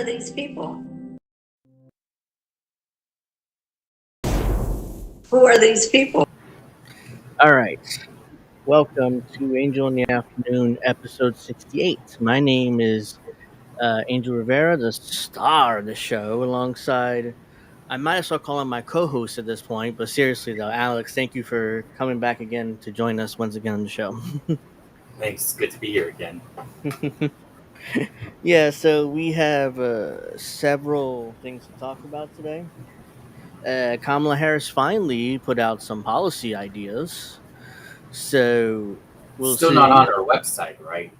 are these people? Who are these people? All right. Welcome to Angel in the Afternoon, episode 68. My name is Angel Rivera, the star of the show, alongside, I might as well call him my co host at this point, but seriously, though, Alex, thank you for coming back again to join us once again on the show. Thanks. Good to be here again. Yeah, so we have several things to talk about today. Kamala Harris finally put out some policy ideas. So we'll Still not see. on our website, right?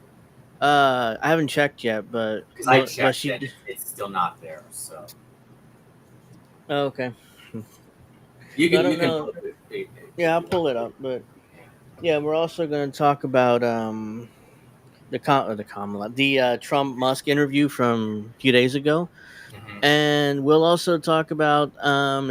I haven't checked yet, but Because I but checked she. and it's still not there. So Oh, okay. you I can don't know. pull it. Yeah, I'll pull it up, but yeah, we're also going to talk about the Trump Musk interview from a few days ago, Mhm. and we'll also talk about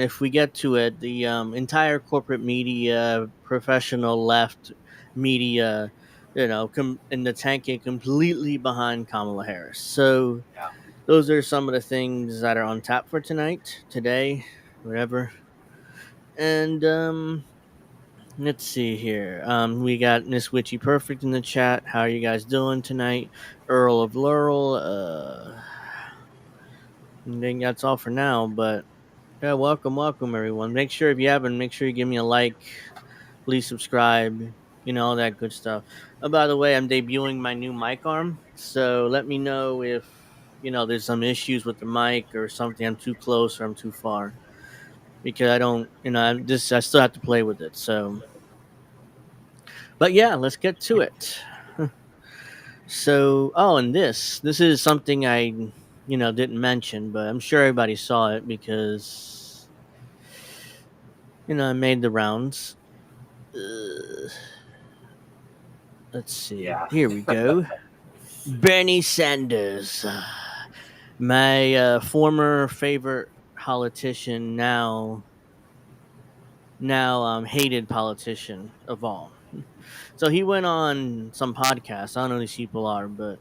if we get to it, the entire corporate media, professional left media, in the tanking completely behind Kamala Harris. So Yeah. those are some of the things that are on tap for tonight, today, whatever. And let's see here. We got Miss Witchy Perfect in the chat. How are you guys doing tonight? Earl of Laurel. I think that's all for now. But yeah, welcome, everyone. Make sure if you haven't, make sure you give me a like. Please subscribe. All that good stuff. Oh, by the way, I'm debuting my new mic arm. So let me know if there's some issues with the mic or something. I'm too close or I'm too far because I don't. I still have to play with it. So. But yeah, let's get to it. So, and this is something I, didn't mention, but I'm sure everybody saw it because, I made the rounds. Let's see. Yeah. Here we go. Bernie Sanders, my former favorite politician, now hated politician of all. So he went on some podcast. I don't know who these people are, but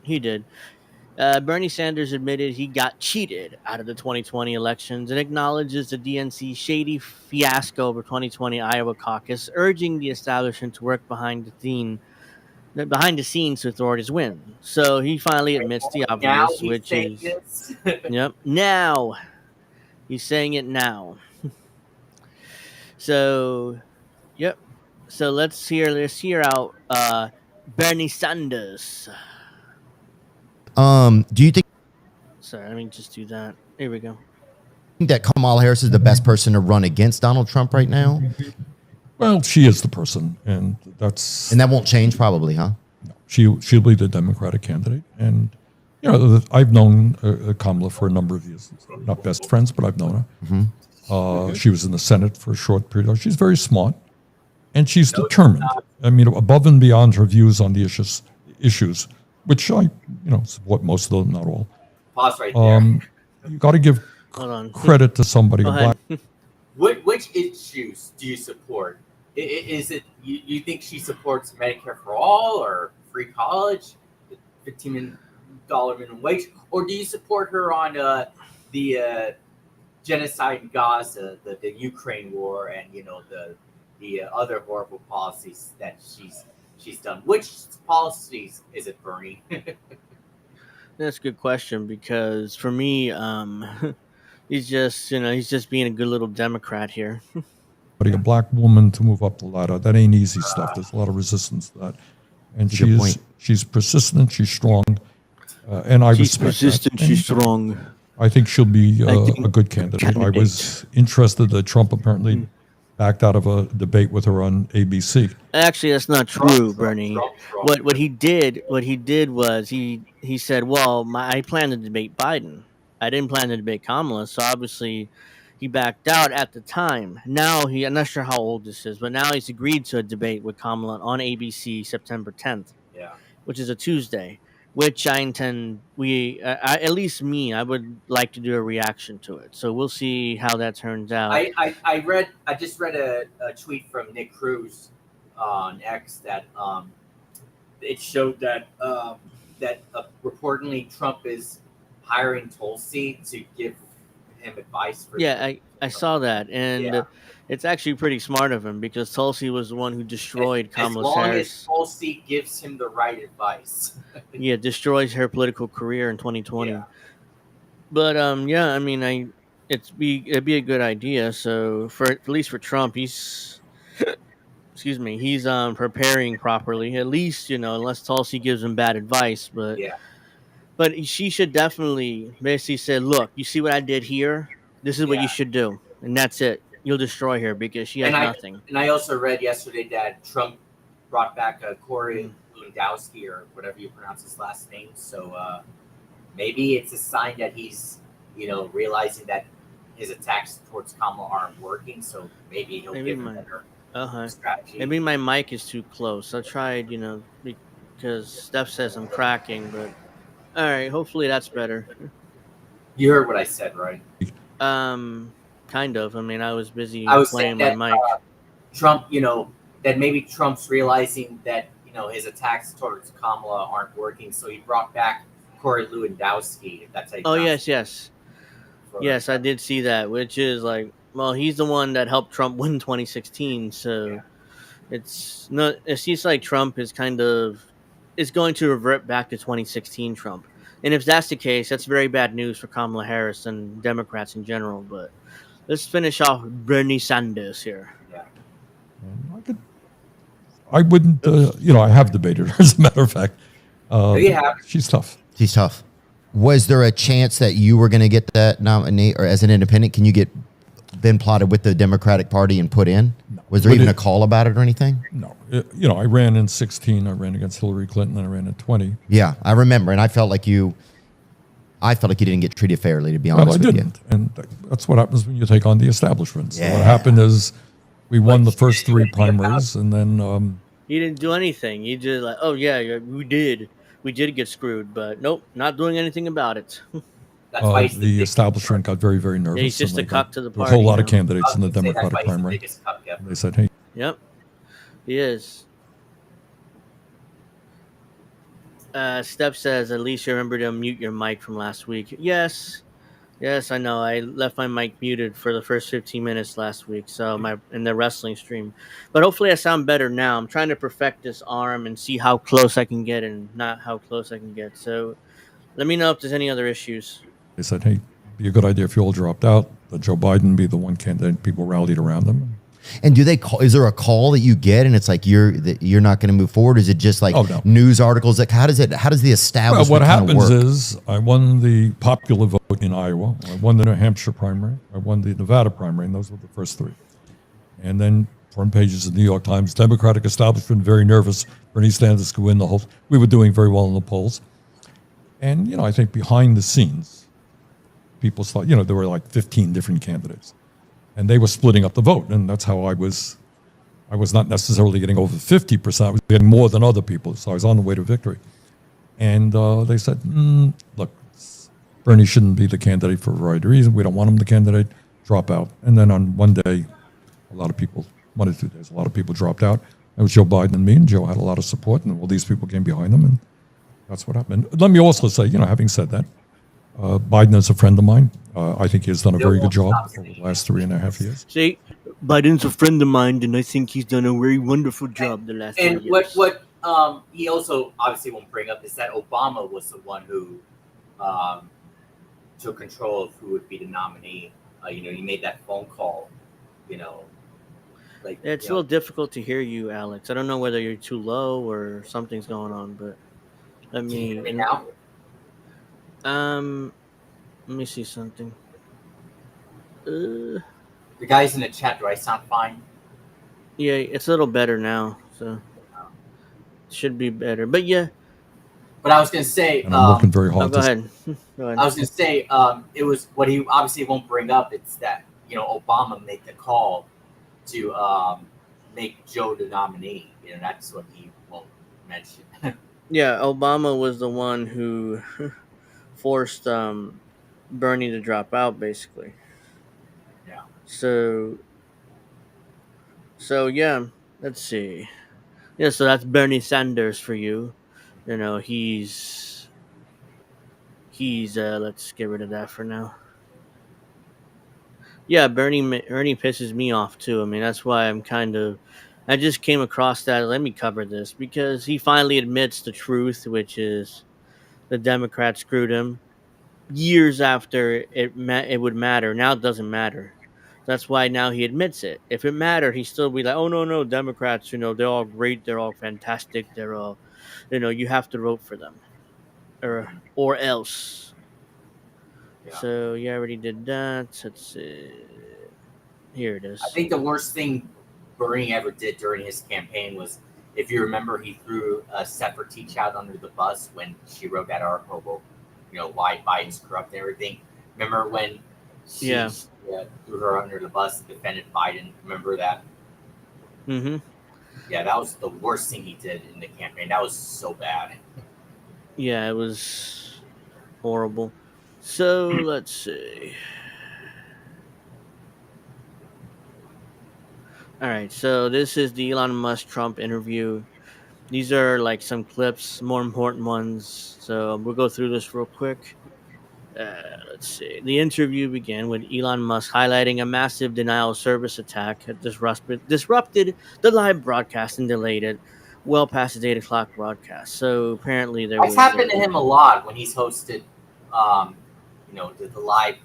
he did. Bernie Sanders admitted he got cheated out of the 2020 elections and acknowledges the DNC's shady fiasco of the 2020 Iowa caucus, urging the establishment to work behind the scenes to authorities win. So he finally admits the Now obvious, he's which saying is, this. yep, now he's saying it now. So, yep. So let's hear out Bernie Sanders. Do you think Sorry, let me just do that. Here we go. that Kamala Harris is the best person to run against Donald Trump right now? Well, she is the person, and that won't change probably, huh? she'll be the Democratic candidate. And I've known Kamala for a number of years. Not best friends, but I've known her. She was in the Senate for a short period. She's very smart, and she's determined. I mean, above and beyond her views on the issues, which I support most of them, not all. Pause right there. You got to give credit to somebody. Which issues do you support? Is it you think she supports Medicare for all or free college, $15 minimum wage, or do you support her on the genocide in Gaza, the Ukraine war, and the other horrible policies that she's done? Which policies is it, Bernie? That's a good question because for me, he's just being a good little Democrat here. But a black woman to move up the ladder, that ain't easy stuff. There's a lot of resistance to that. And she's persistent, she's strong, and I she's respect persistent, that. She's strong. I think she'll be a good candidate. I was interested that Trump apparently backed out of a debate with her on ABC. Actually, that's not true, Bernie. What he did was he said, "Well, I plan to debate Biden. I didn't plan to debate Kamala." So obviously, he backed out at the time. Now I'm not sure how old this is, but now he's agreed to a debate with Kamala on ABC September 10th. Yeah. Which is a Tuesday. Which I intend at least me, I would like to do a reaction to it. So we'll see how that turns out. I just read a tweet from Nick Cruz on X that it showed that reportedly Trump is hiring Tulsi to give him advice for. Yeah, I saw that, and Yeah. it's actually pretty smart of him because Tulsi was the one who destroyed As Kamala long as Harris. Tulsi gives him the right advice. Yeah, destroys her political career in 2020. Yeah. But yeah, I mean, it'd be a good idea. So for at least for Trump, he's excuse me, he's preparing properly. At least unless Tulsi gives him bad advice, but. Yeah. But she should definitely basically say, "Look, you see what I did here? This is what you Yeah. should do, and that's it. You'll destroy her because she has nothing." And I also read yesterday that Trump brought back Corey Lewandowski, or whatever you pronounce his last name. So maybe it's a sign that he's, realizing that his attacks towards Kamala aren't working. So maybe he'll give him better strategy. Maybe my mic is too close. I tried, because Steph says I'm cracking, but all right. Hopefully that's better. You heard what I said, right? Kind of. I mean, I was busy I was playing saying my that mic. Trump, that maybe Trump's realizing that his attacks towards Kamala aren't working, so he brought back Corey Lewandowski. If that's how you pronounce Yes. Yes, I did see that, which is like, well, he's the one that helped Trump win 2016, so it's not. It seems like Trump is going to revert back to 2016 Trump, and if that's the case, that's very bad news for Kamala Harris and Democrats in general. But let's finish off Bernie Sanders here. I wouldn't. I have debated her, as a matter of fact. She's tough. She's tough. Was there a chance that you were going to get that nominate, or as an independent, can you get then plotted with the Democratic Party and put in? No. Was there even a call about it or anything? No. I ran in 16. I ran against Hillary Clinton, and I ran in 20. Yeah, I remember, and I felt like you didn't get treated fairly, to be honest with you. I didn't, and that's what happens when you take on the establishment. So Yeah. what happened is we won the first 3 primaries, and then He didn't do anything. He just like, oh yeah, we did get screwed, but nope, not doing anything about it. That's why the establishment got very, very nervous. He's just and a cuck to the there was party. a whole lot of candidates in the That's Democratic why he's the primary. biggest cuck ever. They said, hey, Yep, he is. Steph says, at least you remember to mute your mic from last week. Yes, I know. I left my mic muted for the first 15 minutes last week, so in the wrestling stream. But hopefully I sound better now. I'm trying to perfect this arm and see how close I can get and not how close I can get. So let me know if there's any other issues. they said, hey, it'd be a good idea if you all dropped out. Let Joe Biden be the one candidate. People rallied around him. And do they call? Is there a call that you get, and it's like you're not going to move forward? Is it just like news articles? Like how does the establishment Well, what happens work? is I won the popular vote in Iowa. I won the New Hampshire primary. I won the Nevada primary, and those were the first 3. And then front pages of the New York Times, Democratic establishment very nervous. Bernie Sanders could win the whole. We were doing very well in the polls, and I think behind the scenes, people thought there were like 15 different candidates. And they were splitting up the vote, and that's how I was not necessarily getting over 50%. I was getting more than other people, so I was on the way to victory. And they said, look, Bernie shouldn't be the candidate for a variety of reasons. We don't want him the candidate. Drop out. And then on one day, one or 2 days, a lot of people dropped out. It was Joe Biden and me, and Joe had a lot of support, and all these people came behind him, and that's what happened. Let me also say, having said that, Biden is a friend of mine. I think he has done a very good job over the last 3.5 years. See, Biden's a friend of mine, and I think he's done a very wonderful job the last 3 years. And what he also obviously won't bring up is that Obama was the one who took control of who would be the nominee. He made that phone call. It's a little difficult to hear you, Alex. I don't know whether you're too low or something's going on, but let me. Can you hear me now? Let me see something. The guys in the chat, do I sound fine? Yeah, it's a little better now, so it should be better. But yeah. But I was gonna say, and I'm working very hard. Go ahead. I was gonna say, it was what he obviously won't bring up. It's that Obama made the call to make Joe the nominee. That's what he won't mention. Yeah, Obama was the one who forced Bernie to drop out, basically. Yeah. So yeah, let's see. Yeah, so that's Bernie Sanders for you. He's He's let's get rid of that for now. Yeah, Bernie pisses me off too. I mean, that's why I just came across that. Let me cover this because he finally admits the truth, which is the Democrats screwed him years after it would matter. Now it doesn't matter. That's why now he admits it. If it mattered, he'd still be like, "Oh no, Democrats, they're all great, they're all fantastic, they're all, you have to vote for them, or else." Yeah. So you already did that. Let's see. Here it is. I think the worst thing Bernie ever did during his campaign was, if you remember, he threw a separate child under the bus when she wrote that article about, why Biden's corrupt and everything. Remember when she threw her under the bus and defended Biden? Remember that? Mm-hmm. Yeah, that was the worst thing he did in the campaign. That was so bad. Yeah, it was horrible. So let's see. All right, so this is the Elon Musk Trump interview. These are like some clips, more important ones. So we'll go through this real quick. Let's see. The interview began with Elon Musk highlighting a massive denial of service attack that disrupted the live broadcast and delayed it well past the 8 o'clock broadcast. So apparently there That's was happened to him a lot when he's hosted, the live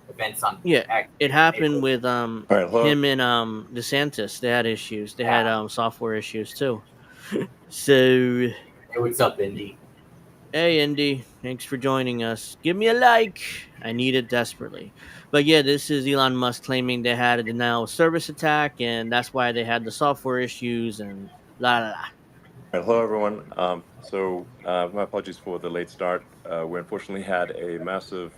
events on. Yeah, it happened with All right, hello. him and DeSantis. They had issues. They had software issues too. So Hey, what's up, Indy? hey, Indy, thanks for joining us. Give me a like. I need it desperately. But yeah, this is Elon Musk claiming they had a denial of service attack, and that's why they had the software issues and la la la. All right, hello, everyone. My apologies for the late start. We unfortunately had a massive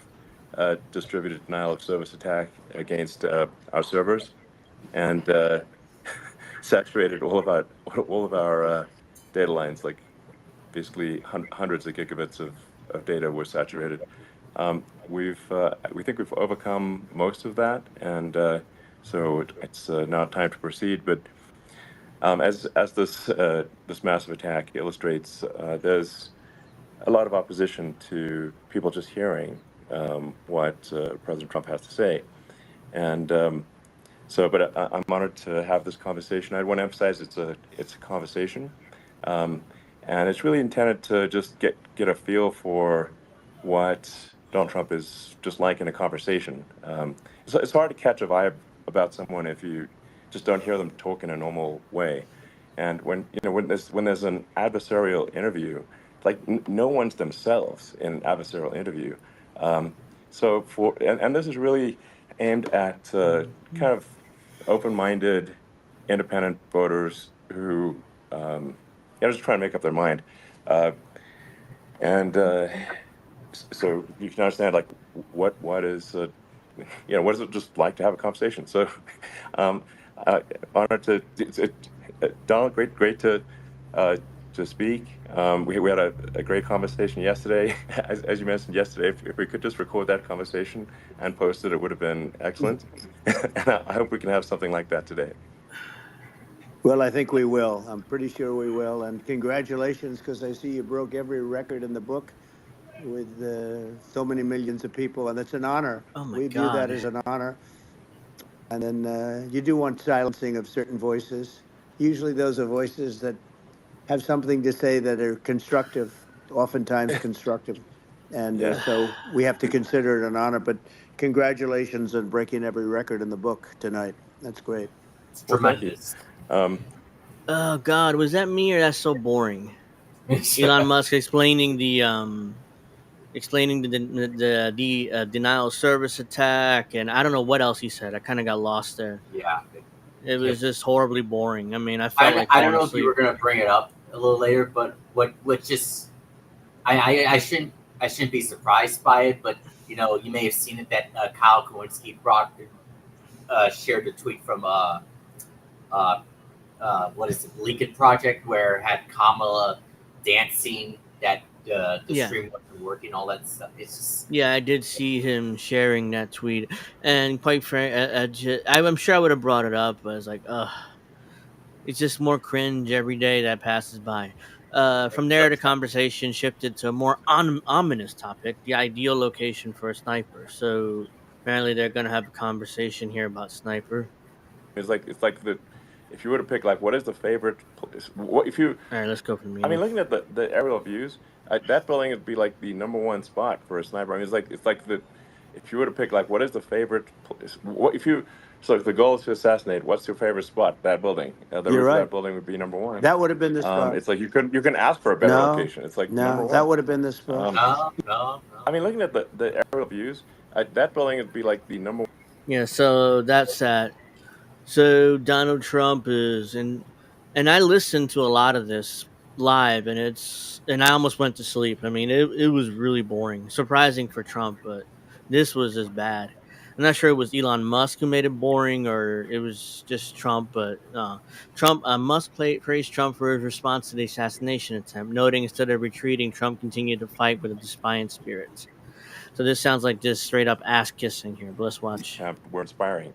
distributed denial of service attack against our servers, and saturated all of our data lines. Like basically hundreds of gigabits of data were saturated. We think we've overcome most of that, and so it's now time to proceed. But as this massive attack illustrates, there's a lot of opposition to people just hearing what President Trump has to say, and but I'm honored to have this conversation. I want to emphasize it's a conversation, and it's really intended to just get a feel for what Donald Trump is just like in a conversation. It's hard to catch a vibe about someone if you just don't hear them talk in a normal way. And when there's an adversarial interview, like no one's themselves in an adversarial interview. And this is really aimed at kind of open-minded, independent voters who just trying to make up their mind. So you can understand like what is what is it just like to have a conversation. So honored to Donald, great to speak. We had a great conversation yesterday. As you mentioned yesterday, if we could just record that conversation and post it, it would have been excellent. And I hope we can have something like that today. Well, I think we will. I'm pretty sure we will. And congratulations, because I see you broke every record in the book with so many millions of people, and it's an honor. Oh my we view God. that as an honor. And then you do want silencing of certain voices. Usually those are voices that have something to say that are constructive, oftentimes constructive. And so we have to consider it an honor. But congratulations on breaking every record in the book tonight. That's great. It's tremendous. Oh God, was that me or that's so boring? Elon Musk explaining the denial of service attack, and I don't know what else he said. I kind of got lost there. Yeah. It was just horribly boring. I mean, I don't know if you were going to bring it up a little later, but what just I shouldn't be surprised by it, but you may have seen it that Kyle Kowinski shared a tweet from what is it, Lincoln Project, where it had Kamala dancing, that the stream wasn't working, all that stuff. It's just I did see him sharing that tweet, and quite frankly, I'm sure I would have brought it up, but I was like, it's just more cringe every day that passes by. From there, the conversation shifted to a more ominous topic: the ideal location for a sniper. So apparently, they're going to have a conversation here about sniper. It's like the if you were to pick like what is the favorite place, what if you All right, let's go from I mean here. looking at the aerial views, that building would be like the number one spot for a sniper. I mean it's like the if you were to pick like what is the favorite place, what if you so if the goal is to assassinate, what's your favorite spot? That building, the You're roof of right. that building would be number one. That would have been the spot. It's like you can ask for a better No, location. It's like number no, that one. would have been the spot. Um, No. I mean looking at the aerial views, that building would be like the number. Yeah, so that's that. So Donald Trump is, and I listened to a lot of this live, and I almost went to sleep. I mean, it was really boring, surprising for Trump, but this was as bad. I'm not sure it was Elon Musk who made it boring, or it was just Trump. But Musk praised Trump for his response to the assassination attempt, noting instead of retreating, Trump continued to fight with a defiant spirit. So this sounds like just straight up ass kissing here. But let's watch Were inspiring.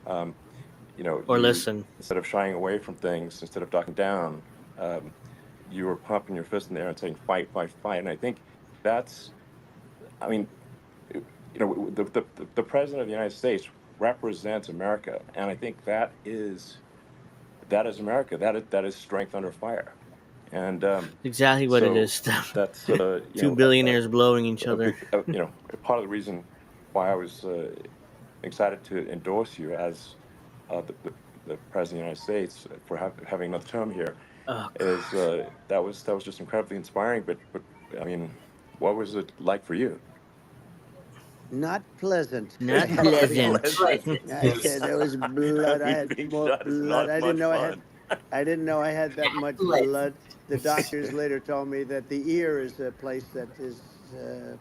Um, or you listen. instead of shying away from things, instead of ducking down, you were pumping your fist in the air and saying fight, fight, fight. And I think that's, I mean, the president of the United States represents America, and I think that is America. That is strength under fire, and Exactly what it so is, Steph. that's Two billionaires blowing each other. part of the reason why I was excited to endorse you as the president of the United States for having another term here Oh, is that was just incredibly inspiring. But I mean, what was it like for you? Not pleasant. not I have to be honest. pleasant. I said there was blood. I had Being more shot is blood. not I didn't much know fun. I didn't know I had that much Pleasant. blood. The doctors later told me that the ear is a place that is a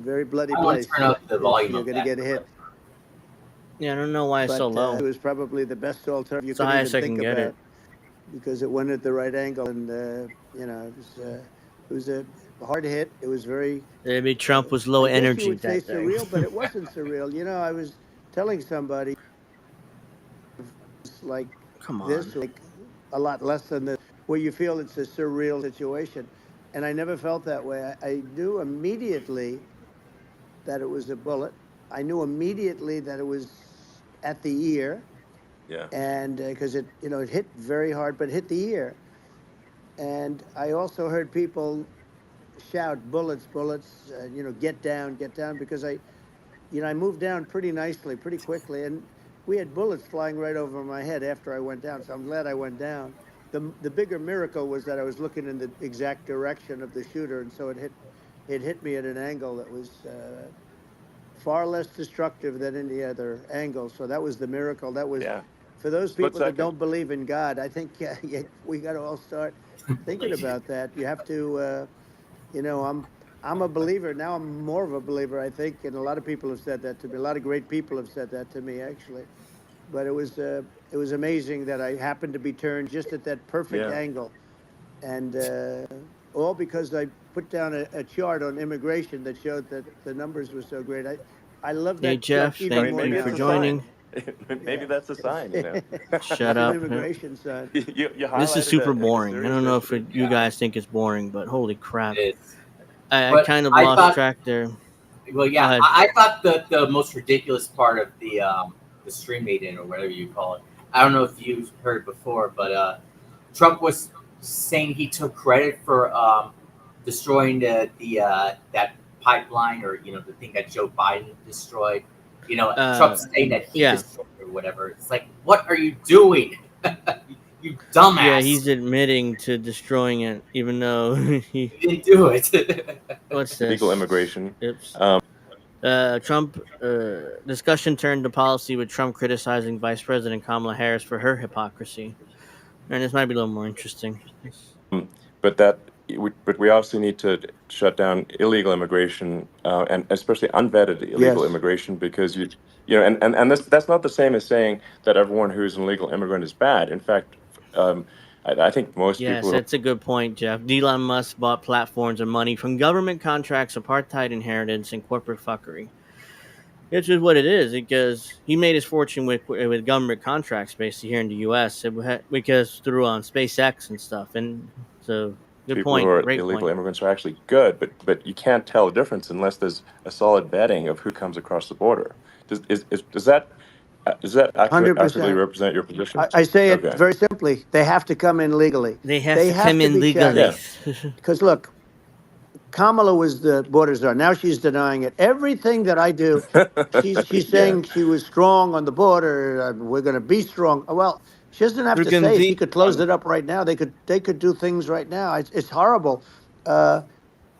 very bloody I want place. to turn up the If volume you're of going to that. get hit. Yeah, I don't know why it's But so it low. was probably the best alternative you It's the could even highest I think can get about it. because it went at the right angle, and it was a hard hit. It was very. Maybe Trump was low I guess you energy would say that day. surreal, but it wasn't surreal. I was telling somebody it's like Come this, on. like a lot less than this, where you feel it's a surreal situation. And I never felt that way. I knew immediately that it was a bullet. I knew immediately that it was at the ear, Yeah. and because it hit very hard, but hit the ear. And I also heard people shout, "Bullets, bullets!" Get down, because I moved down pretty nicely, pretty quickly, and we had bullets flying right over my head after I went down. So I'm glad I went down. The bigger miracle was that I was looking in the exact direction of the shooter, and so it hit me at an angle that was far less destructive than any other angle. So that was the miracle. That was for those Split people that second. don't believe in God. I think we got to all start thinking about that. You have to, I'm a believer now. I'm more of a believer, I think, and a lot of people have said that to me. A lot of great people have said that to me, actually. But it was amazing that I happened to be turned just at that perfect angle, and all because I put down a chart on immigration that showed that the numbers were so great. I love that Hey, chart Jeff, even thank more you now. for joining. Maybe that's a sign. Shut It's up. an immigration sign. You This is highlighted super a boring. I serious don't know if issue. you guys think it's boring, but holy crap. It is. I But kind of I lost thought- track there. Well, yeah, Go ahead. I thought the most ridiculous part of the stream meeting or whatever you call it. I don't know if you've heard before, but Trump was saying he took credit for destroying that pipeline or the thing that Joe Biden destroyed. Trump's saying that he destroyed it or whatever. It's like, what are you doing? You dumbass. Yeah, he's admitting to destroying it, even though he didn't do it. What's this? Legal immigration. Oops. Trump discussion turned to policy with Trump criticizing Vice President Kamala Harris for her hypocrisy. And this might be a little more interesting. But we also need to shut down illegal immigration and especially unvetted illegal immigration because and that's not the same as saying that everyone who's an illegal immigrant is bad. In fact, I think most Yes, people. that's a good point, Jeff. Elon Musk bought platforms and money from government contracts, apartheid inheritance, and corporate fuckery. It's just what it is because he made his fortune with government contracts basically here in the U.S. Because through on SpaceX and stuff, and so Good people point. who are Great illegal point. immigrants are actually good, but you can't tell the difference unless there's a solid vetting of who comes across the border. Does that accurately 100%. represent your position? I say it Okay. very simply. They have to come in legally. They have They to have come to in be legally. checked. Because look, Kamala was the border czar. Now she's denying it. Everything that I do, she's Yeah. saying she was strong on the border. We're going to be strong. Well, she doesn't have We're to gonna say it. be She could close it up right now. They could do things right now. It's horrible.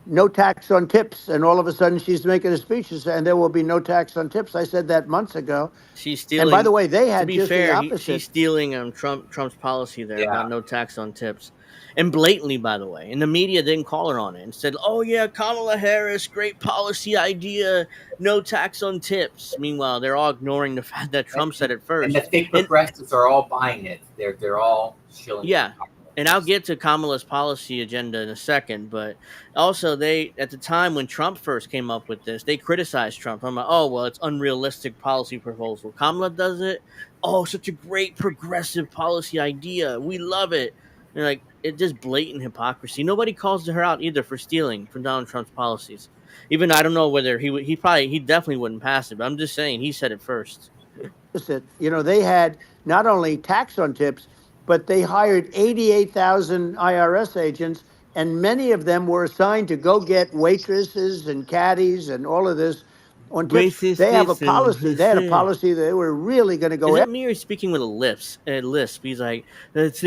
No tax on tips, and all of a sudden she's making a speech and there will be no tax on tips. I said that months ago. She's And by stealing. the way, they To had be just the fair, she's opposite. stealing Trump's policy there Yeah. about no tax on tips, and blatantly, by the way, and the media didn't call her on it and said, "Oh yeah, Kamala Harris, great policy idea, no tax on tips." Meanwhile, they're all ignoring the fact that Trump said it And first. the fake And progressives are all buying it. They're all shilling. yeah, and I'll get to Kamala's policy agenda in a second, but also they at the time when Trump first came up with this, they criticized Trump. I'm like, oh well, it's unrealistic policy proposal. Kamala does it. Oh, such a great progressive policy idea. We love it. And like it just blatant hypocrisy. Nobody calls her out either for stealing from Donald Trump's policies. Even I don't know whether he definitely wouldn't pass it, but I'm just saying he said it first. They had not only tax on tips, but they hired 88,000 IRS agents, and many of them were assigned to go get waitresses and caddies and all of this on tips. They have a policy. They had a policy that they were really going to go Is after. it me or speaking with a lisp? He's like, it's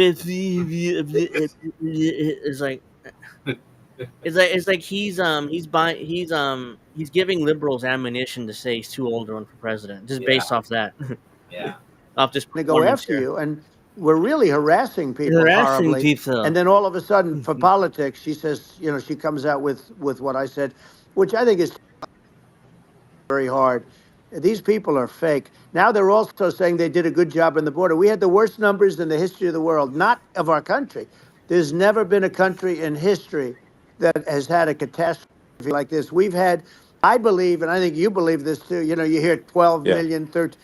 like, it's like he's giving liberals ammunition to say he's too old to run for president, just based off that, Yeah. off this To go performance after here. you, and we're really harassing people Harassing horribly. people. And then all of a sudden, for politics, she says, she comes out with what I said, which I think is very hard. These people are fake. Now they're also saying they did a good job on the border. We had the worst numbers in the history of the world, not of our country. There's never been a country in history that has had a catastrophe like this. We've had, I believe, and I think you believe this too. You hear 12 Yeah. million, 13.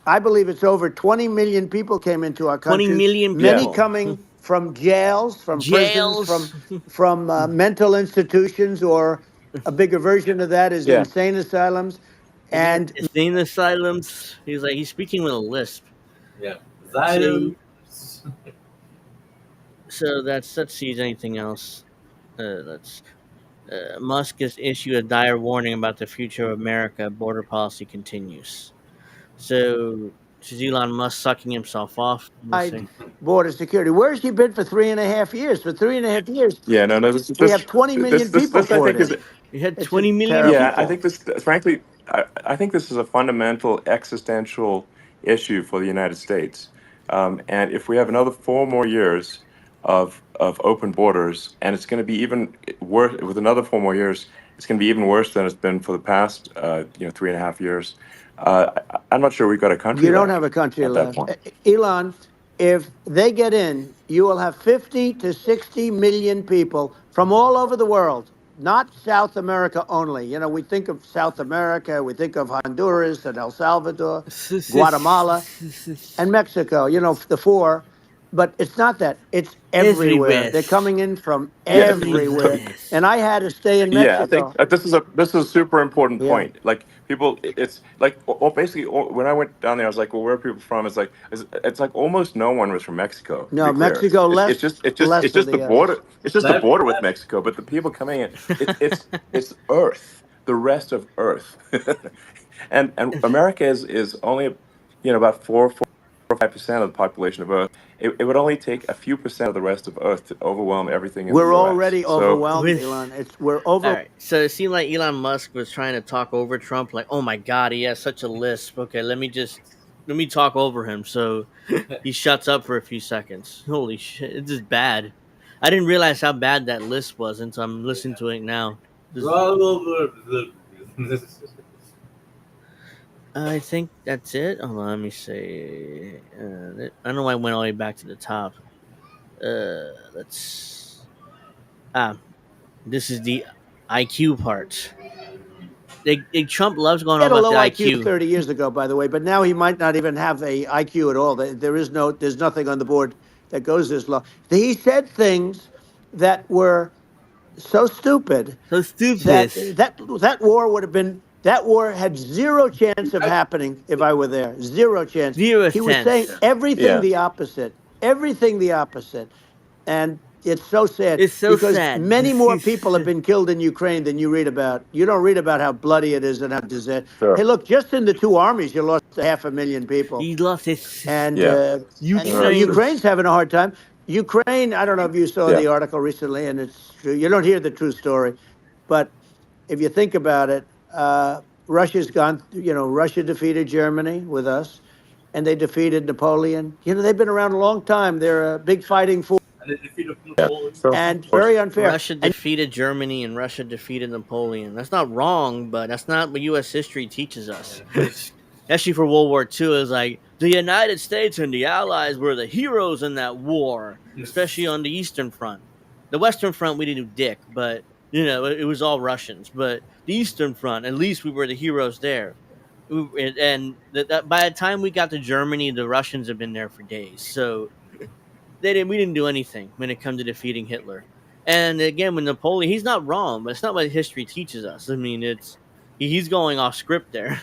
I believe it's over 20 million people came into our country. 20 million Many people. coming from jails, from prisons, Jails. from mental institutions, or a bigger version of that is Yeah. insane asylums. And Insane asylums. He's speaking with a lisp. Yeah. So let's see anything else. Musk has issued a dire warning about the future of America. Border policy continues. So is Elon Musk sucking himself off? We'll see. border security. Where's he been for 3.5 years? For 3.5 years, Yeah. No. we have 20 million people I think poured in. You had It's 20 million terrible. Yeah, people. I think this, frankly, I think this is a fundamental existential issue for the United States. And if we have another 4 more years of open borders, and it's going to be even worse with another 4 more years, it's going to be even worse than it's been for the past, 3.5 years. I'm not sure we've got a country. You don't left have a country at that left. point. Elon, if they get in, you will have 50 to 60 million people from all over the world, not South America only. We think of South America, we think of Honduras and El Salvador, Guatemala, and Mexico, the four. But it's not that. It's everywhere. Everywhere. They're coming in from Yeah. everywhere. And I had to stay in Yeah, I Mexico. think this is a super important Yeah. point. Like people, it's like basically when I went down there, I was like, well, where are people from? It's like almost no one was from Mexico. to No, be clear. Mexico less. It's just less it's just of the the border. It's just the That- border with Mexico, but the people coming in, it's Earth, the rest of Earth, and America is only about 4 or 5% of the population of Earth. It would only take a few percent of the rest of Earth to overwhelm everything in the We're US. already So- overwhelmed, With- Elon. We're over. All right. So it seemed like Elon Musk was trying to talk over Trump. Like, oh my God, he has such a lisp. Okay, let me talk over him. So he shuts up for a few seconds. Holy shit, it's just bad. I didn't realize how bad that lisp was until I'm listening to it now. I think that's it. Hold on, let me see. I don't know why I went all the way back to the top. This is the IQ part. Trump loves going He on had a about low the IQ IQ. 30 years ago, by the way, but now he might not even have a IQ at all. There's nothing on the board that goes this low. He said things that were so stupid So stupid. that war had zero chance of happening if I were there. Zero chance. Zero He was saying sense. everything the opposite. Everything the opposite. And it's so sad It's so because sad. many more people have been killed in Ukraine than you read about. You don't read about how bloody it is and how disaster. Sure. Hey, look, just in the two armies, you lost 500,000 people. He lost his. And, Yeah. Ukraine's having a hard time. Ukraine, I don't know if you saw the article recently, and it's true. You don't hear the true story. But if you think about it, Russia's gone, Russia defeated Germany with us, and they defeated Napoleon. They've been around a long time. They're a big fighting force. And they defeated Napoleon. And very unfair. Russia defeated Germany and Russia defeated Napoleon. That's not wrong, but that's not what U.S. history teaches us. Especially for World War II, is like the United States and the Allies were the heroes in that war, especially on the Eastern Front. The Western Front, we didn't do dick, but it was all Russians. But the Eastern Front, at least we were the heroes there. And by the time we got to Germany, the Russians have been there for days. So we didn't do anything when it comes to defeating Hitler. And again, with Napoleon, he's not wrong, but it's not what history teaches us. I mean, he's going off script there.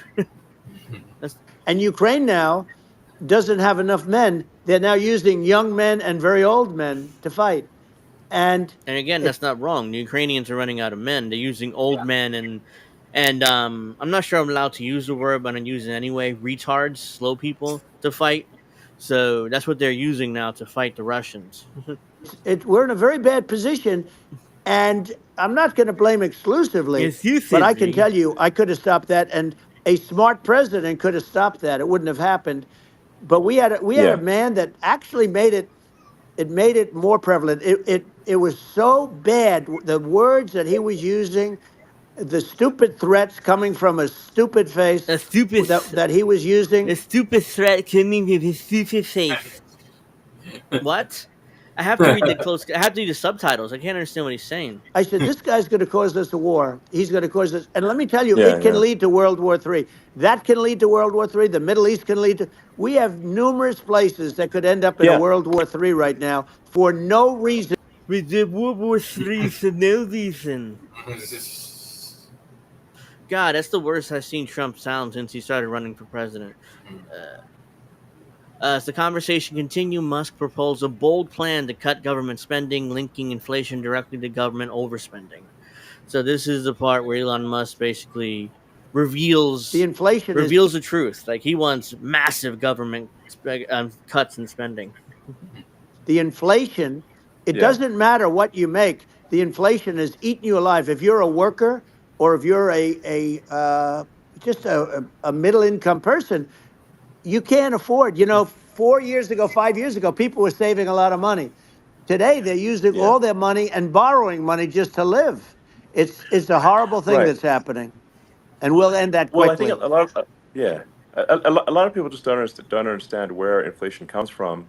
And Ukraine now doesn't have enough men. They're now using young men and very old men to fight. And again, that's not wrong. The Ukrainians are running out of men. They're using old men and I'm not sure I'm allowed to use the word, but I'm using it anyway. Retards, slow people to fight. So that's what they're using now to fight the Russians. We're in a very bad position, and I'm not going to blame exclusively, but I can tell you I could have stopped that, and a smart president could have stopped that. It wouldn't have happened. But we had a man that actually made it more prevalent. It was so bad, the words that he was using, the stupid threats coming from a stupid face that he was using. A stupid threat coming from his stupid face. What? I have to read the subtitles. I can't understand what he's saying. I said, this guy's going to cause us a war. He's going to cause us. And let me tell you, it can lead to World War III. That can lead to World War III. The Middle East can lead to. We have numerous places that could end up in a World War III right now for no reason. With the World War III for no reason. God, that's the worst I've seen Trump sound since he started running for president. As the conversation continues, Musk proposed a bold plan to cut government spending, linking inflation directly to government overspending. So this is the part where Elon Musk basically reveals the truth. Like, he wants massive government cuts in spending. The inflation, it doesn't matter what you make. The inflation is eating you alive. If you're a worker or if you're just a middle income person, you can't afford. 4 years ago, 5 years ago, people were saving a lot of money. Today, they're using all their money and borrowing money just to live. It's a horrible thing that's happening, and we'll end that quickly. Well, I think a lot of a lot of people just don't understand where inflation comes from.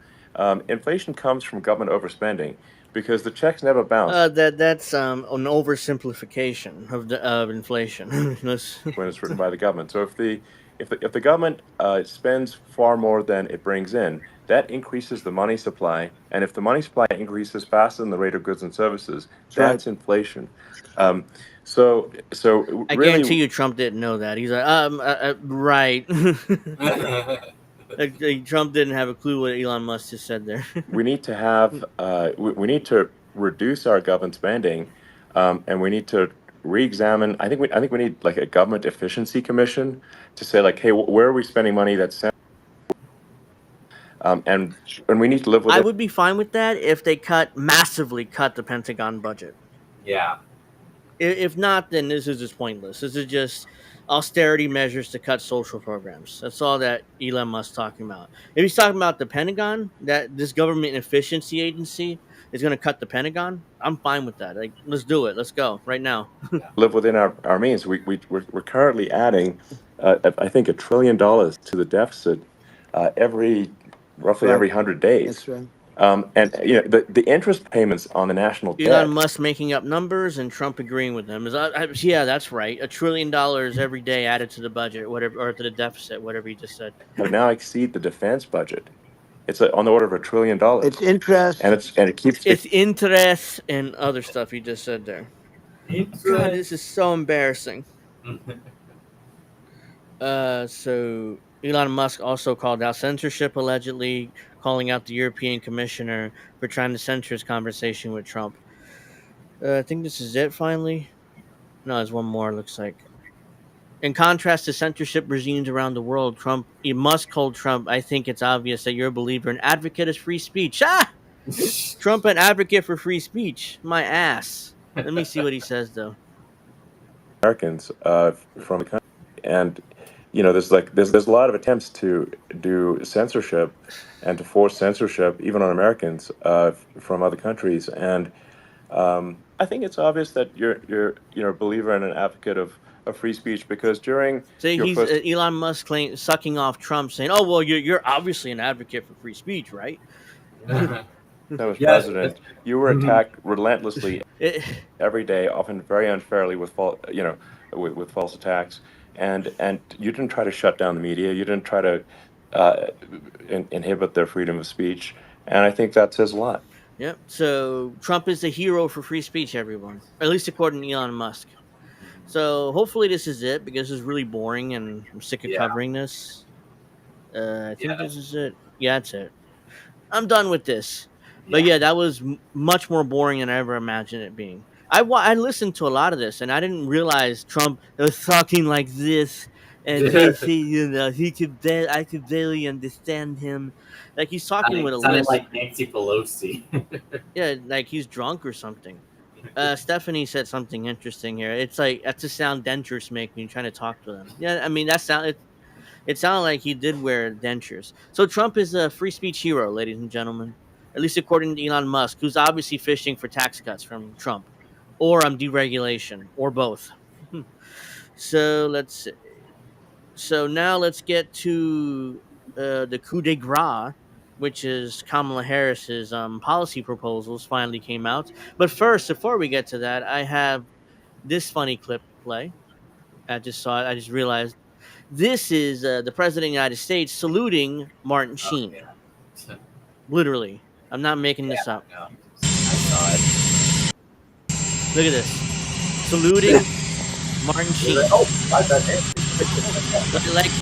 Inflation comes from government overspending because the checks never bounce. That's an oversimplification of inflation. When it's written by the government. So if the government spends far more than it brings in, that increases the money supply, and if the money supply increases faster than the rate of goods and services, that's inflation. So I really, guarantee you, Trump didn't know that. He's like, right. Trump didn't have a clue what Elon Musk just said there. we need to have we need to reduce our government spending, and we need to re-examine. I think we need like a government efficiency commission to say like, hey, where are we spending money that's and we need to live with it. I would be fine with that if they massively cut the Pentagon budget. Yeah. If not, then this is just pointless. This is just austerity measures to cut social programs. That's all that Elon Musk's talking about. If he's talking about the Pentagon, that this government efficiency agency is going to cut the Pentagon, I'm fine with that. Like, let's do it. Let's go right now. Live within our means. We're currently adding, I think, $1 trillion to the deficit roughly every 100 days. That's right. And the interest payments on the national debt. Elon Musk making up numbers and Trump agreeing with them. Yeah, that's right. $1 trillion every day added to the budget, whatever, or to the deficit, whatever he just said. Have now exceed the defense budget. It's on the order of $1 trillion. It's interest. And it keeps It's interest and other stuff you just said there. God, this is so embarrassing. So Elon Musk also called out censorship, allegedly calling out the European Commissioner for trying to censor his conversation with Trump. I think this is it finally. No, there's one more, looks like. In contrast to censorship regimes around the world, Musk told Trump, I think it's obvious that you're a believer and advocate of free speech. Ah! Trump an advocate for free speech. My ass. Let me see what he says, though. Americans from the country. And there's a lot of attempts to do censorship and to force censorship even on Americans from other countries. And I think it's obvious that you're a believer and an advocate of free speech, because during He's Elon Musk sucking off Trump, saying, "Oh well, you're obviously an advocate for free speech, right?" that was president, you were attacked relentlessly every day, often very unfairly with false attacks, and you didn't try to shut down the media. You didn't try to inhibit their freedom of speech, and I think that says a lot. Yep. So Trump is the hero for free speech, everyone, or at least according to Elon Musk. So hopefully this is it, because this is really boring and I'm sick of covering this. I think this is it. Yeah, that's it. I'm done with this. But yeah, that was much more boring than I ever imagined it being. I listened to a lot of this, and I didn't realize Trump was talking like this, and I could barely understand him. Like he's talking with a sounded lisp. like Nancy Pelosi. Yeah, like he's drunk or something. Stephanie said something interesting here. It's like that's the sound dentures make when you're trying to talk to them. Yeah, I mean it sounded like he did wear dentures. So Trump is a free speech hero, ladies and gentlemen. At least according to Elon Musk, who's obviously fishing for tax cuts from Trump, or deregulation, or both. So now let's get to the coup de grace, which is Kamala Harris's policy proposals finally came out. But first, before we get to that, I have this funny clip to play. I just saw it. I just realized this is the president of the United States saluting Martin Sheen. Literally. I'm not making this up. No. I saw it. Look at this. Saluting Martin Sheen.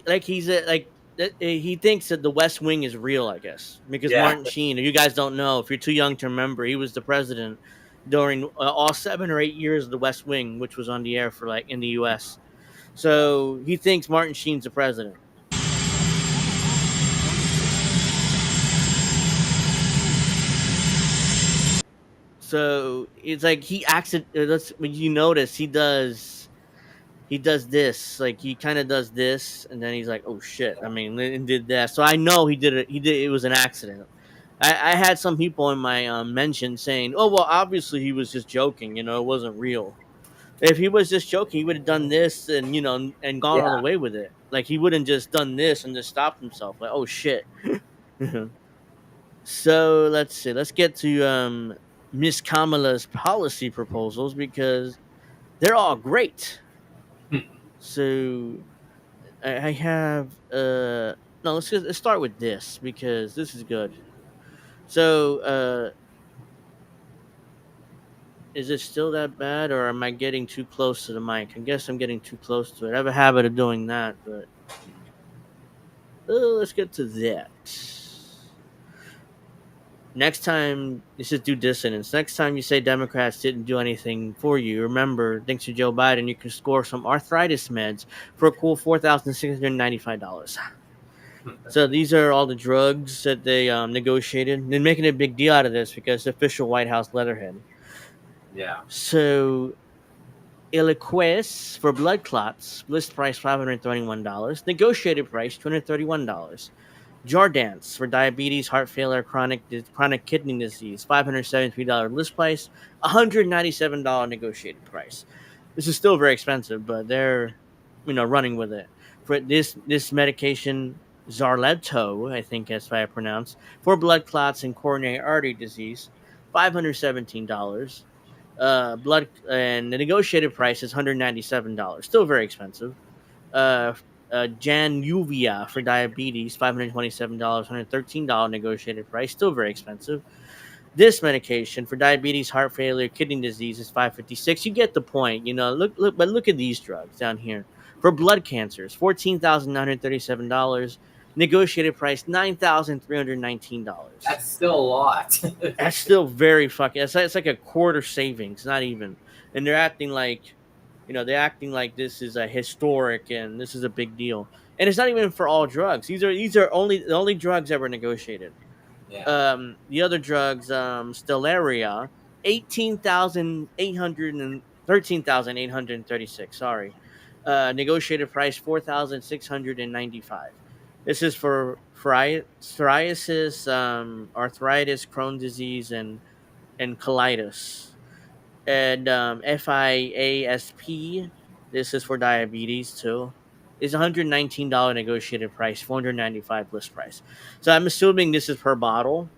Like he's he thinks that the West Wing is real, I guess. Because Martin Sheen, if you guys don't know, if you're too young to remember, he was the president during all 7 or 8 years of the West Wing, which was on the air for in the U.S. So he thinks Martin Sheen's the president. So it's like he acts. When you notice, he does this. Like he kind of does this, and then he's like, "Oh shit!" I mean, and did that. So I know he did it. It was an accident. I had some people in my mention saying, "Oh well, obviously he was just joking. It wasn't real." If he was just joking, he would have done this and and gone all the way with it. Like he wouldn't just done this and just stopped himself. Like, oh shit. So let's see. Let's get to Miss Kamala's policy proposals, because they're all great. So I have no. Let's start with this, because this is good. So is it still that bad, or am I getting too close to the mic? I guess I'm getting too close to it. I have a habit of doing that, but let's get to that. Next time, this is due dissonance. Next time you say Democrats didn't do anything for you, remember, thanks to Joe Biden, you can score some arthritis meds for a cool $4,695. So these are all the drugs that they negotiated. They're making a big deal out of this because the official White House letterhead. Yeah. So Eliquis for blood clots, list price $531, negotiated price $231. Jardance for diabetes, heart failure, chronic kidney disease, $573 list price, $197 negotiated price. This is still very expensive, but they're running with it. For this medication, Xarelto, I think that's how I pronounce, for blood clots and coronary artery disease, $517. Blood and the negotiated price is $197. Still very expensive. Januvia for diabetes, $527, $113 negotiated price, still very expensive. This medication for diabetes, heart failure, kidney disease is $556. You get the point, but look at these drugs down here. For blood cancers, $14,937, negotiated price $9,319. That's still a lot. That's still very fucking. It's like a quarter savings, not even. And they're acting like, this is a historic and this is a big deal. And it's not even for all drugs. These are only the only drugs ever negotiated. Yeah. The other drugs, Stellaria, 13,836. Sorry, negotiated price $4,695. This is for psoriasis, arthritis, Crohn's disease, and colitis. And FIASP, this is for diabetes too. Is $119 negotiated price, $495 list price. So I'm assuming this is per bottle.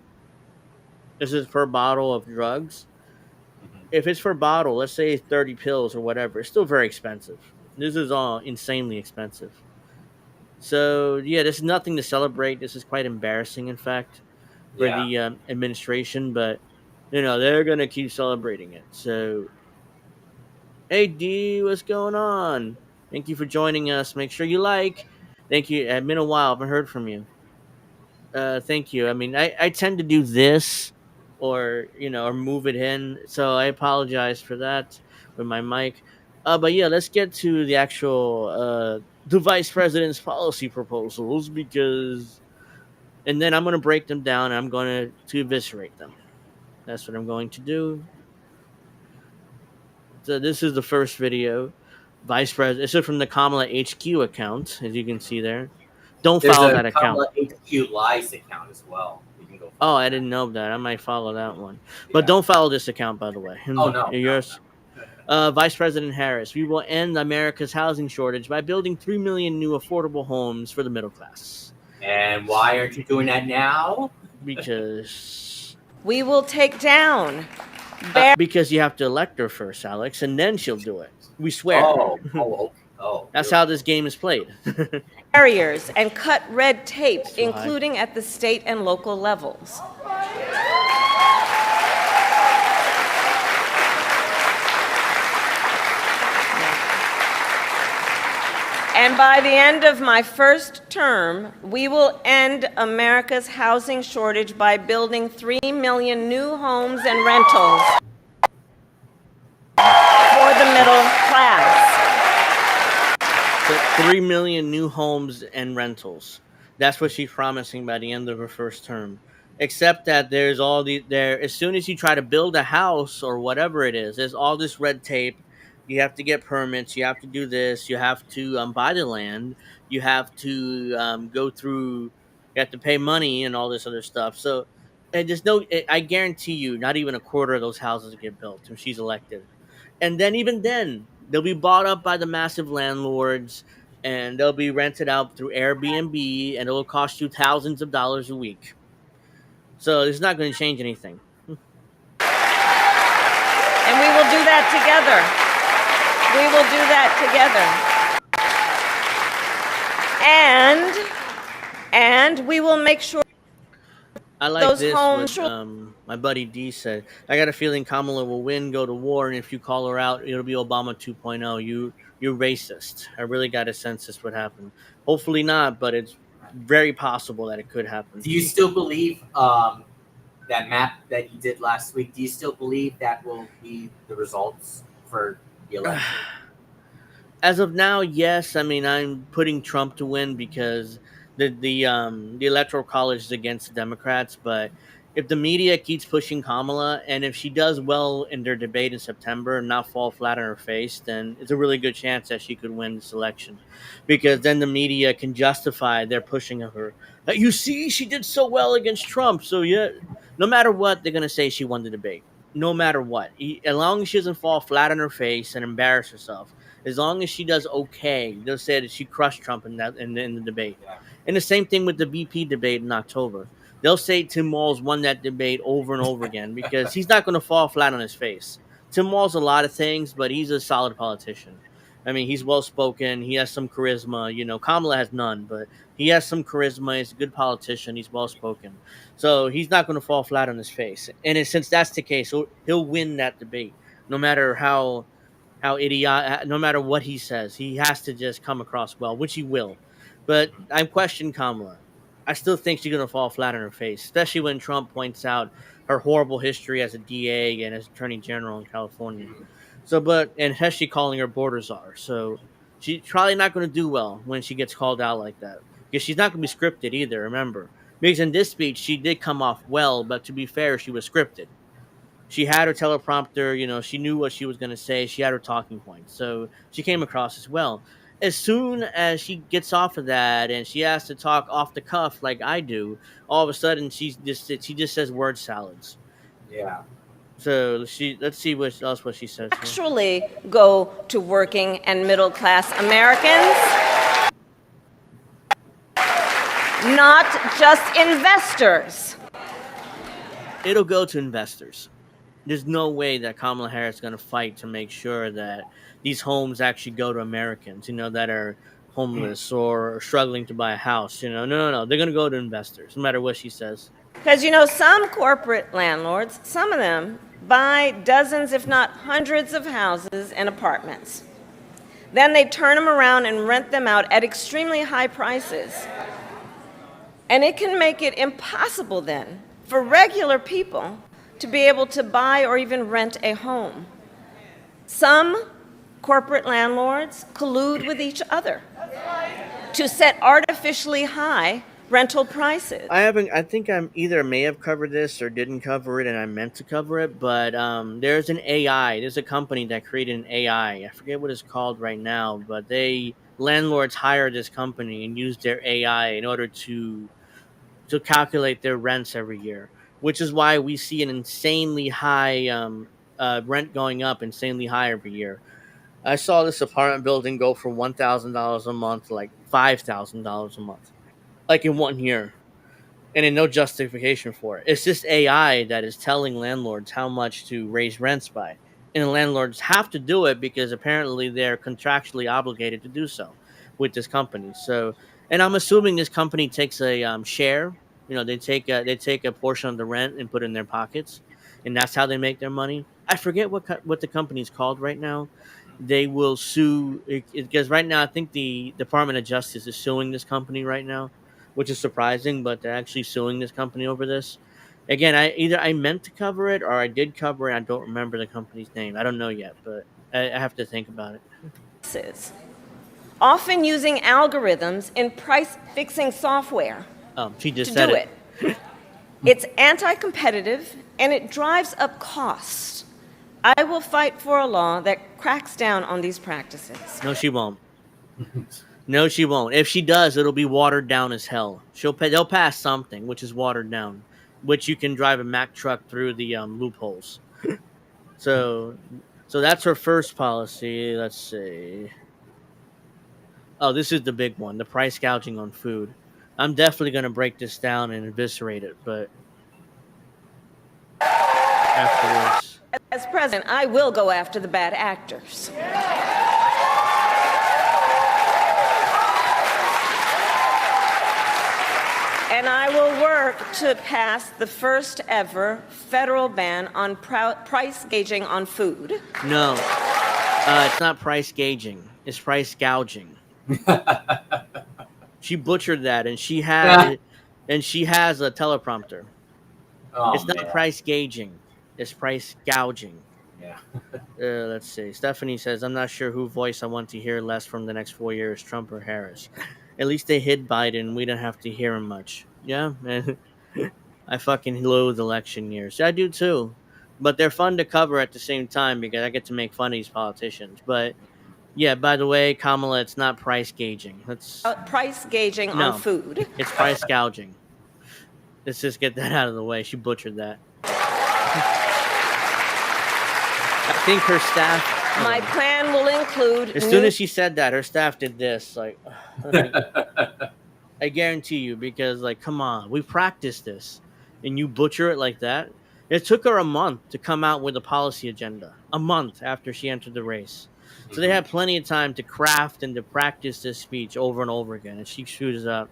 This is per bottle of drugs. If it's per bottle, let's say 30 pills or whatever, it's still very expensive. This is all insanely expensive. So yeah, this is nothing to celebrate. This is quite embarrassing, in fact, for the administration. But they're gonna keep celebrating it. So, hey D, what's going on? Thank you for joining us. Make sure you like. Thank you. It's been a while. I haven't heard from you. Thank you. I mean, I tend to do this or move it in. So I apologize for that with my mic. But yeah, let's get to the actual the vice president's policy proposals and then I'm going to break them down and I'm going to eviscerate them. That's what I'm going to do. So this is the first video. Vice President. This is from the Kamala HQ account, as you can see there. Don't follow that account. There's a Kamala HQ Lies account as well. You can go. Oh, I didn't know that. I might follow that one. But don't follow this account, by the way. Oh, no. Yours. Vice President Harris, we will end America's housing shortage by building 3 million new affordable homes for the middle class. And why aren't you doing that now? Because we will take down. Because you have to elect her first, Alex, and then she'll do it. We swear. Oh. That's how this game is played. Barriers and cut red tape, including at the state and local levels. And by the end of my first term, we will end America's housing shortage by building 3 million new homes and rentals for the middle class. 3 million new homes and rentals. That's what she's promising by the end of her first term. Except that there's as soon as you try to build a house or whatever it is, there's all this red tape. You have to get permits. You have to do this. You have to buy the land. You have to go through. You have to pay money and all this other stuff. So, and I guarantee you, not even a quarter of those houses get built when she's elected. And then even then, they'll be bought up by the massive landlords, and they'll be rented out through Airbnb, and it'll cost you thousands of dollars a week. So it's not going to change anything. And we will do that together. We will do that together. And we will make sure I like those this homes. what my buddy D said. I got a feeling Kamala will win, go to war, and if you call her out, it'll be Obama 2.0. You're racist. I really got a sense this would happen. Hopefully not, but it's very possible that it could happen. Do you still believe that map that you did last week? Do you still believe that will be the results for the election? As of now, yes. I mean, I'm putting Trump to win because the electoral college is against the Democrats. But if the media keeps pushing Kamala, and if she does well in their debate in September and not fall flat on her face, then it's a really good chance that she could win this election, because then the media can justify their pushing of her. You see, she did so well against Trump. So yeah, no matter what, they're gonna say she won the debate. No matter what, as long as she doesn't fall flat on her face and embarrass herself. As long as she does okay, they'll say that she crushed Trump in the debate. Yeah. And the same thing with the VP debate in October. They'll say Tim Walz won that debate over and over again because he's not going to fall flat on his face. Tim Walz a lot of things, but he's a solid politician. I mean, he's well spoken. He has some charisma. You know, Kamala has none, but he has some charisma. He's a good politician. He's well spoken, so he's not going to fall flat on his face. And since that's the case, he'll win that debate, no matter how idiot, no matter what he says, he has to just come across well, which he will. But I question Kamala. I still think she's going to fall flat on her face, especially when Trump points out her horrible history as a DA and as Attorney General in California. So, and especially calling her border czar. So, she's probably not going to do well when she gets called out like that, because she's not going to be scripted either. Remember, because in this speech she did come off well, but to be fair, she was scripted. She had her teleprompter, you know, she knew what she was going to say. She had her talking points. So she came across as well. As soon as she gets off of that and she has to talk off the cuff like I do, all of a sudden she just says word salads. Yeah. So let's see what she says. Actually go to working and middle class Americans, not just investors. It'll go to investors. There's no way that Kamala Harris is going to fight to make sure that these homes actually go to Americans, you know, that are homeless or struggling to buy a house. You know, no. They're going to go to investors, no matter what she says. Because, you know, some corporate landlords, some of them buy dozens, if not hundreds of houses and apartments. Then they turn them around and rent them out at extremely high prices. And it can make it impossible then for regular people to be able to buy or even rent a home. Some corporate landlords collude with each other to set artificially high rental prices. I think I either may have covered this or didn't cover it, and I meant to cover it, but there's a company that created an AI. I forget what it's called right now, but landlords hire this company and use their AI in order to calculate their rents every year, which is why we see an insanely high rent going up insanely high every year. I saw this apartment building go from $1,000 a month to like $5,000 a month, like in 1 year, and in no justification for it. It's just AI that is telling landlords how much to raise rents by, and the landlords have to do it because apparently they're contractually obligated to do so with this company. So, and I'm assuming this company takes a share. You know, they take a portion of the rent and put it in their pockets, and that's how they make their money. I forget what the company's called right now. They will sue because right now I think the Department of Justice is suing this company right now, which is surprising, but they're actually suing this company over this. Again, I meant to cover it or I did cover it. I don't remember the company's name. I don't know yet, but I have to think about it. Often using algorithms in price-fixing software. She just to said do it. It's anti-competitive and it drives up costs. I will fight for a law that cracks down on these practices. No, she won't. No, she won't. If she does, it'll be watered down as hell. They'll pass something which is watered down, which you can drive a Mack truck through the loopholes. So that's her first policy. Let's see. Oh, this is the big one: the price gouging on food. I'm definitely going to break this down and eviscerate it, but afterwards. As president, I will go after the bad actors. And I will work to pass the first ever federal ban on price gauging on food. No, it's not price gauging. It's price gouging. She butchered that, and she has a teleprompter. It's not price gauging. It's price gouging. Yeah. Let's see. Stephanie says, I'm not sure who voice I want to hear less from the next 4 years, Trump or Harris. At least they hid Biden. We don't have to hear him much. Yeah, man. I fucking loathe election years. I do too. But they're fun to cover at the same time because I get to make fun of these politicians. But yeah, by the way, Kamala, it's not price gauging. Price gauging on food. It's price gouging. Let's just get that out of the way. She butchered that. I think her staff. My plan will include. As soon as she said that, her staff did this. Like, I guarantee you, because like, come on, we practiced this, and you butcher it like that. It took her a month to come out with a policy agenda. A month after she entered the race. So they had plenty of time to craft and to practice this speech over and over again, and she screws up.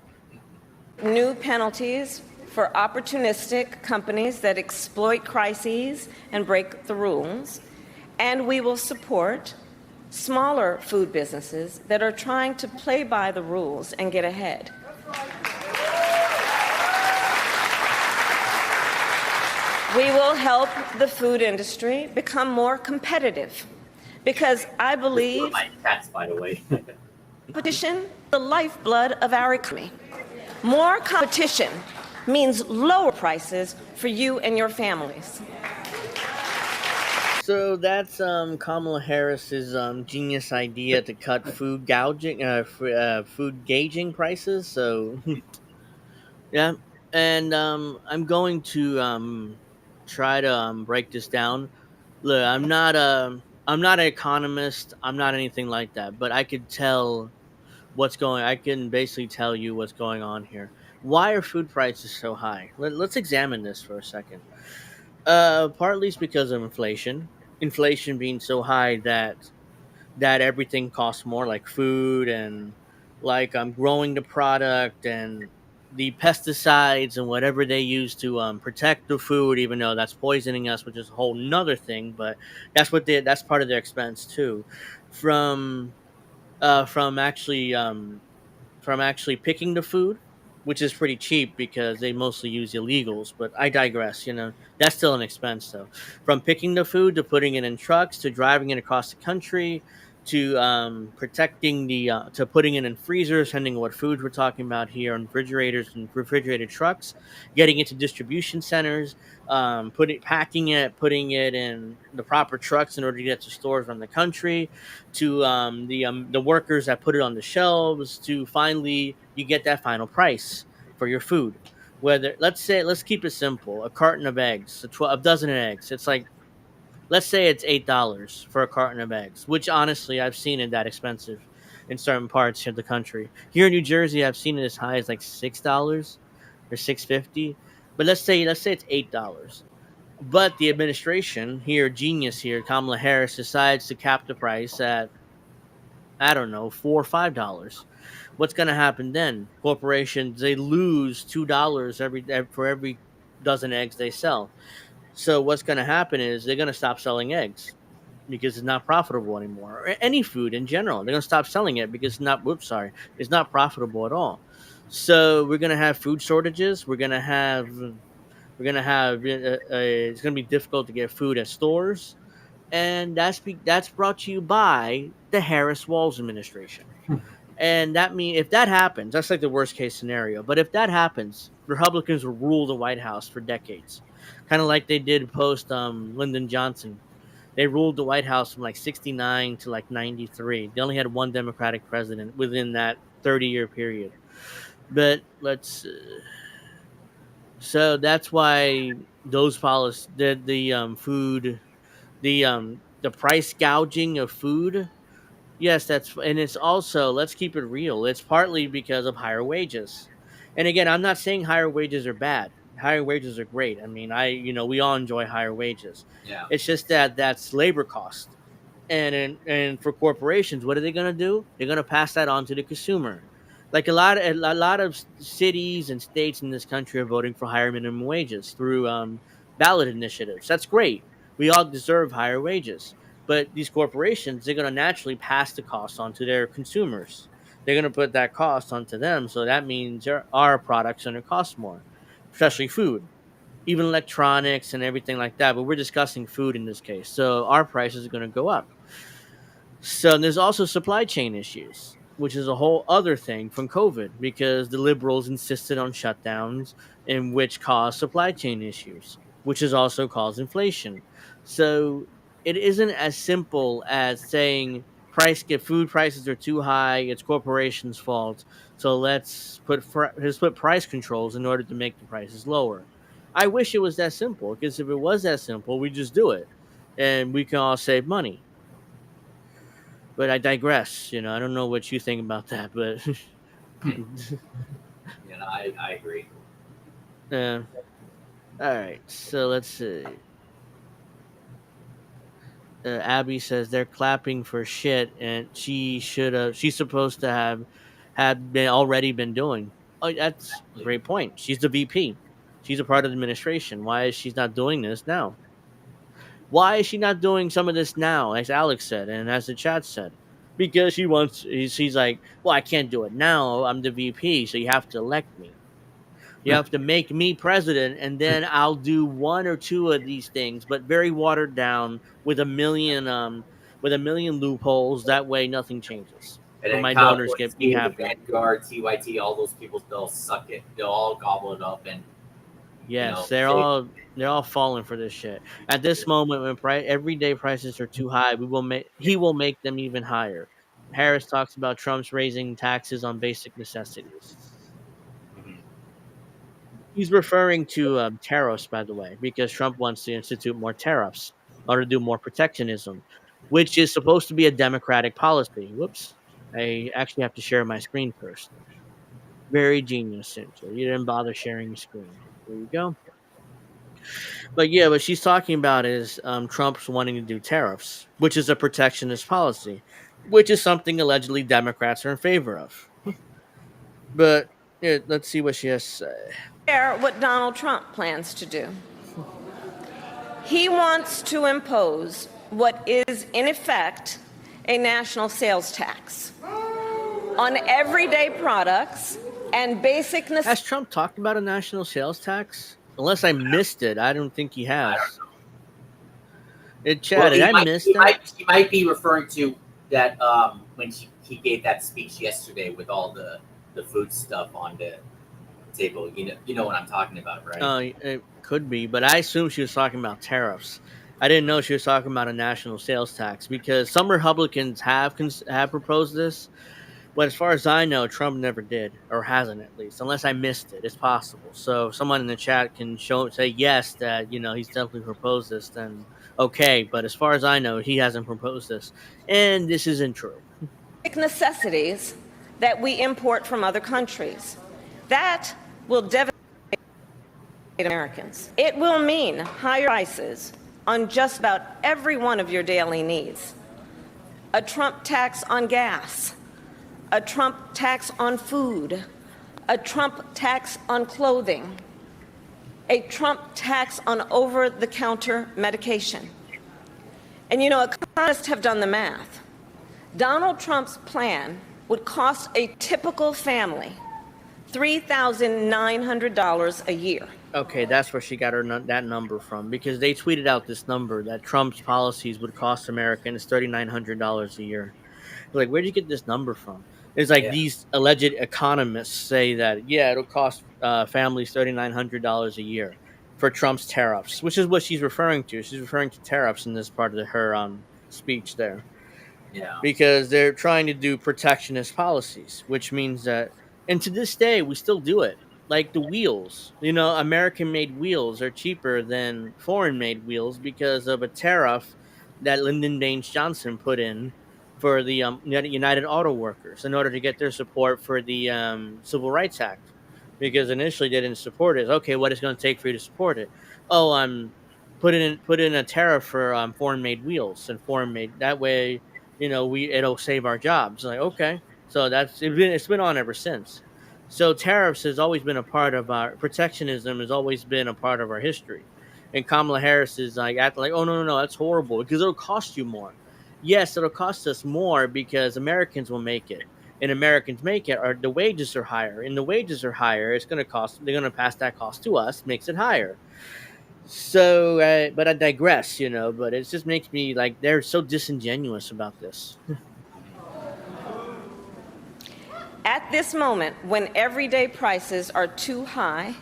New penalties for opportunistic companies that exploit crises and break the rules, and we will support smaller food businesses that are trying to play by the rules and get ahead. We will help the food industry become more competitive because I believe My cats, by the way. competition is the lifeblood of our economy. More competition means lower prices for you and your families. So that's Kamala Harris's genius idea to cut food food gauging prices. So yeah, and I'm going to try to break this down. Look, I'm not an economist. I'm not anything like that, but I could tell what's going. I can basically tell you what's going on here. Why are food prices so high? Let's examine this for a second. Partly it's because of inflation. Inflation being so high that everything costs more, like food and like growing the product and the pesticides and whatever they use to protect the food, even though that's poisoning us, which is a whole nother thing. But that's part of their expense too, from uh, from actually um, from actually picking the food, which is pretty cheap because they mostly use illegals. But I digress. That's still an expense, though. From picking the food to putting it in trucks to driving it across the country to protecting to putting it in freezers, depending on what foods we're talking about here, on refrigerators and refrigerated trucks, getting it to distribution centers, packing it, putting it in the proper trucks in order to get to stores around the country, to the workers that put it on the shelves, to finally you get that final price for your food. Whether let's keep it simple, a carton of eggs, a dozen of eggs, it's like, let's say it's $8 for a carton of eggs, which honestly I've seen it that expensive in certain parts of the country. Here in New Jersey, I've seen it as high as like $6 or 6.50. But let's say it's $8. But the administration here, genius here, Kamala Harris, decides to cap the price at, I don't know, $4 or $5. What's going to happen then? Corporations, they lose $2 for every dozen eggs they sell. So what's going to happen is they're going to stop selling eggs because it's not profitable anymore. Or any food in general, they're going to stop selling it because it's not profitable at all. So we're going to have food shortages. It's going to be difficult to get food at stores, and that's brought to you by the Harris Walz administration. And if that happens, that's like the worst case scenario. But if that happens, Republicans will rule the White House for decades, kind of like they did post Lyndon Johnson. They ruled the White House from like 69 to like 93. They only had one Democratic president within that 30-year period. But so that's why those policies, the price gouging of food. Yes, and it's also, let's keep it real. It's partly because of higher wages. And again, I'm not saying higher wages are bad. Higher wages are great. I mean, we all enjoy higher wages. Yeah. It's just that that's labor cost. And for corporations, what are they going to do? They're going to pass that on to the consumer. Like a lot of cities and states in this country are voting for higher minimum wages through ballot initiatives. That's great. We all deserve higher wages. But these corporations, they're going to naturally pass the cost on to their consumers. They're going to put that cost onto them. So that means our products are going to cost more, especially food, even electronics and everything like that. But we're discussing food in this case. So our prices are going to go up. So there's also supply chain issues, which is a whole other thing from COVID because the liberals insisted on shutdowns, in which caused supply chain issues, which has also caused inflation. So it isn't as simple as saying food prices are too high, it's corporations' fault. So let's put price controls in order to make the prices lower. I wish it was that simple, because if it was that simple, we just do it and we can all save money. But I digress. I don't know what you think about that, but I agree. all right. So let's see. Abby says they're clapping for shit, and she's supposed to have been already been doing. Oh, that's a great point. She's the VP. She's a part of the administration. Why is she not doing this now? Why is she not doing some of this now, as Alex said and as the chat said? Because she's like, well, I can't do it now. I'm the VP, so you have to elect me. You have to make me president, and then I'll do one or two of these things, but very watered down with a million loopholes. That way, nothing changes. And So then my Kyle donors get Kornstein, be happy. Vanguard, TYT, all those people, they'll suck it. They'll all gobble it up, and Yes, you know, they're all falling for this shit. At this moment, when everyday prices are too high, he will make them even higher. Harris talks about Trump's raising taxes on basic necessities. Mhm. He's referring to tariffs, by the way, because Trump wants to institute more tariffs or to do more protectionism, which is supposed to be a Democratic policy. Whoops. I actually have to share my screen first. Very genius, Cynthia. You didn't bother sharing your screen. There you go. But yeah, what she's talking about is Trump's wanting to do tariffs, which is a protectionist policy, which is something allegedly Democrats are in favor of. But yeah, let's see what she has to say. Share what Donald Trump plans to do. He wants to impose what is, in effect, a national sales tax on everyday products and basic necessities. Has Trump talked about a national sales tax? Unless I missed it, I don't think he has. Chad, did I miss that? He might be referring to that when he gave that speech yesterday with all the food stuff on the table. You know what I'm talking about, right? It could be, but I assume she was talking about tariffs. I didn't know she was talking about a national sales tax because some Republicans have proposed this, but as far as I know, Trump never did, or hasn't at least, unless I missed it. It's possible. So if someone in the chat can say yes that he's definitely proposed this, then okay. But as far as I know, he hasn't proposed this, and this isn't true. Necessities that we import from other countries. That will devastate Americans. It will mean higher prices on just about every one of your daily needs. A Trump tax on gas, a Trump tax on food, a Trump tax on clothing, a Trump tax on over-the-counter medication. And economists have done the math. Donald Trump's plan would cost a typical family $3,900 a year. Okay, that's where she got that number from, because they tweeted out this number that Trump's policies would cost Americans $3,900 a year. Like, where'd you get this number from? It's like these alleged economists say that, it'll cost families $3,900 a year for Trump's tariffs, which is what she's referring to. She's referring to tariffs in this part of her speech there. Yeah. Because they're trying to do protectionist policies, which means that, and to this day, we still do it. Like the wheels, American-made wheels are cheaper than foreign-made wheels because of a tariff that Lyndon Baines Johnson put in for the United Auto Workers in order to get their support for the Civil Rights Act. Because initially they didn't support it. Okay, what is it going to take for you to support it? Oh, put in a tariff for foreign-made wheels and foreign-made. That way, it'll save our jobs. Like, okay, so it's been on ever since. So tariffs has always been a part of protectionism has always been a part of our history. And Kamala Harris is like acting like, oh no, that's horrible because it'll cost you more. Yes, it'll cost us more because Americans will make it, and Americans make it, or the wages are higher, and the wages are higher. It's going to cost. They're going to pass that cost to us, makes it higher. So, but I digress, But it just makes me like they're so disingenuous about this. At this moment, when everyday prices are too high,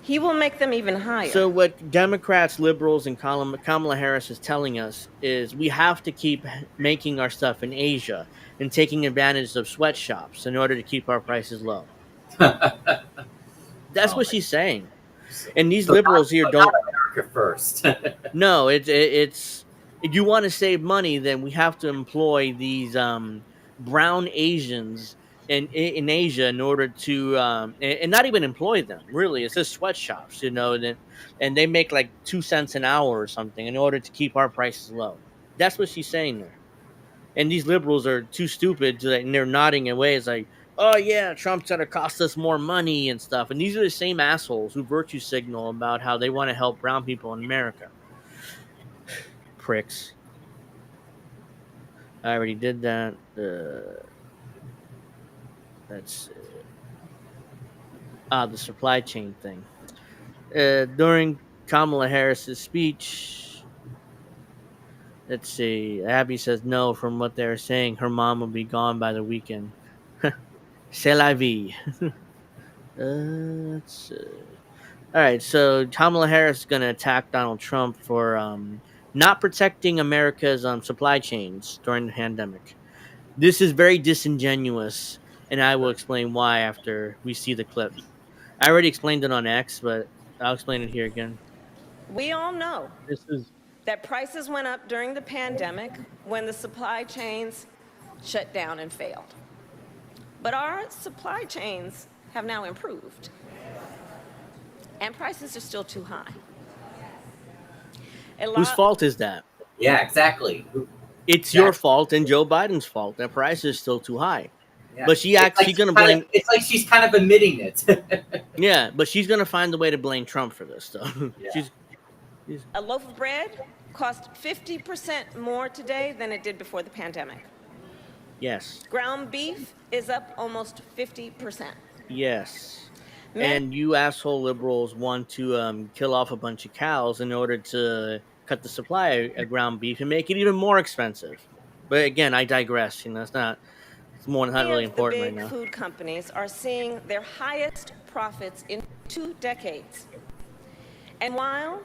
he will make them even higher. So what Democrats, liberals, and Kamala Harris is telling us is we have to keep making our stuff in Asia and taking advantage of sweatshops in order to keep our prices low. That's what she's saying. And these liberals here don't. America first. No, it's if you want to save money, then we have to employ these brown Asians in Asia in order to and not even employ them. Really, it's just sweatshops, and they make like 2 cents an hour or something in order to keep our prices low. That's what she's saying there. And these liberals are too stupid to, and they're nodding away. It's like, oh yeah, Trump's gonna cost us more money and stuff. And these are the same assholes who virtue signal about how they want to help brown people in America. Pricks. I already did that. That's the supply chain thing. During Kamala Harris's speech, let's see. Abby says no. From what they're saying, her mom will be gone by the weekend. C'est la vie. Let's. All right. So Kamala Harris is going to attack Donald Trump for not protecting America's supply chains during the pandemic. This is very disingenuous, and I will explain why after we see the clip. I already explained it on X, but I'll explain it here again. We all know This is that prices went up during the pandemic when the supply chains shut down and failed. But our supply chains have now improved, and prices are still too high. whose fault is that? Yeah, exactly. It's your fault and Joe Biden's fault. The price is still too high. Yeah. But she's gonna blame. It's like she's kind of admitting it. Yeah, but she's gonna find a way to blame Trump for this stuff. Yeah. A loaf of bread costs 50% more today than it did before the pandemic. Yes. Ground beef is up almost 50%. Yes. And you asshole liberals want to kill off a bunch of cows in order to cut the supply of ground beef and make it even more expensive. But again, I digress. It's not really important right now. The big food companies are seeing their highest profits in 2 decades. And while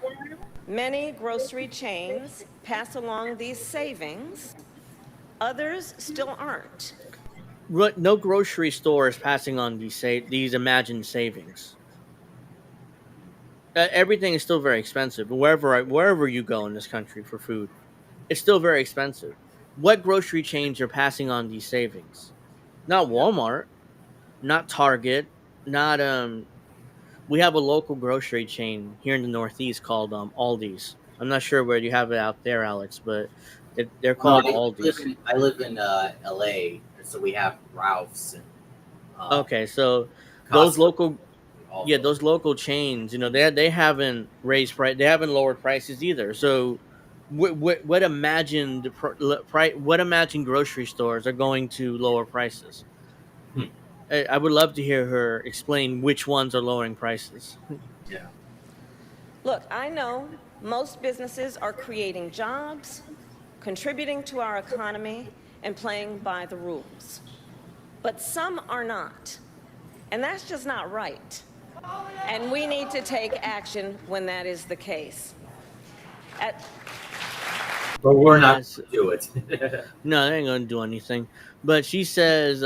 many grocery chains pass along these savings, others still aren't. No grocery store is passing on these imagined savings. Everything is still very expensive. Wherever you go in this country for food, it's still very expensive. What grocery chains are passing on these savings? Not Walmart, not Target, not We have a local grocery chain here in the Northeast called Aldi's. I'm not sure where you have it out there, Alex, but they're called Aldi's. I live in LA, so we have Ralph's. And, okay, so Costco. those local chains, they haven't raised price, they haven't lowered prices either. So, what imagined grocery stores are going to lower prices? I would love to hear her explain which ones are lowering prices. Yeah. Look, I know most businesses are creating jobs, contributing to our economy, and playing by the rules. But some are not. And that's just not right. And we need to take action when that is the case. But we're not going to do it. No, they ain't going to do anything. But she says,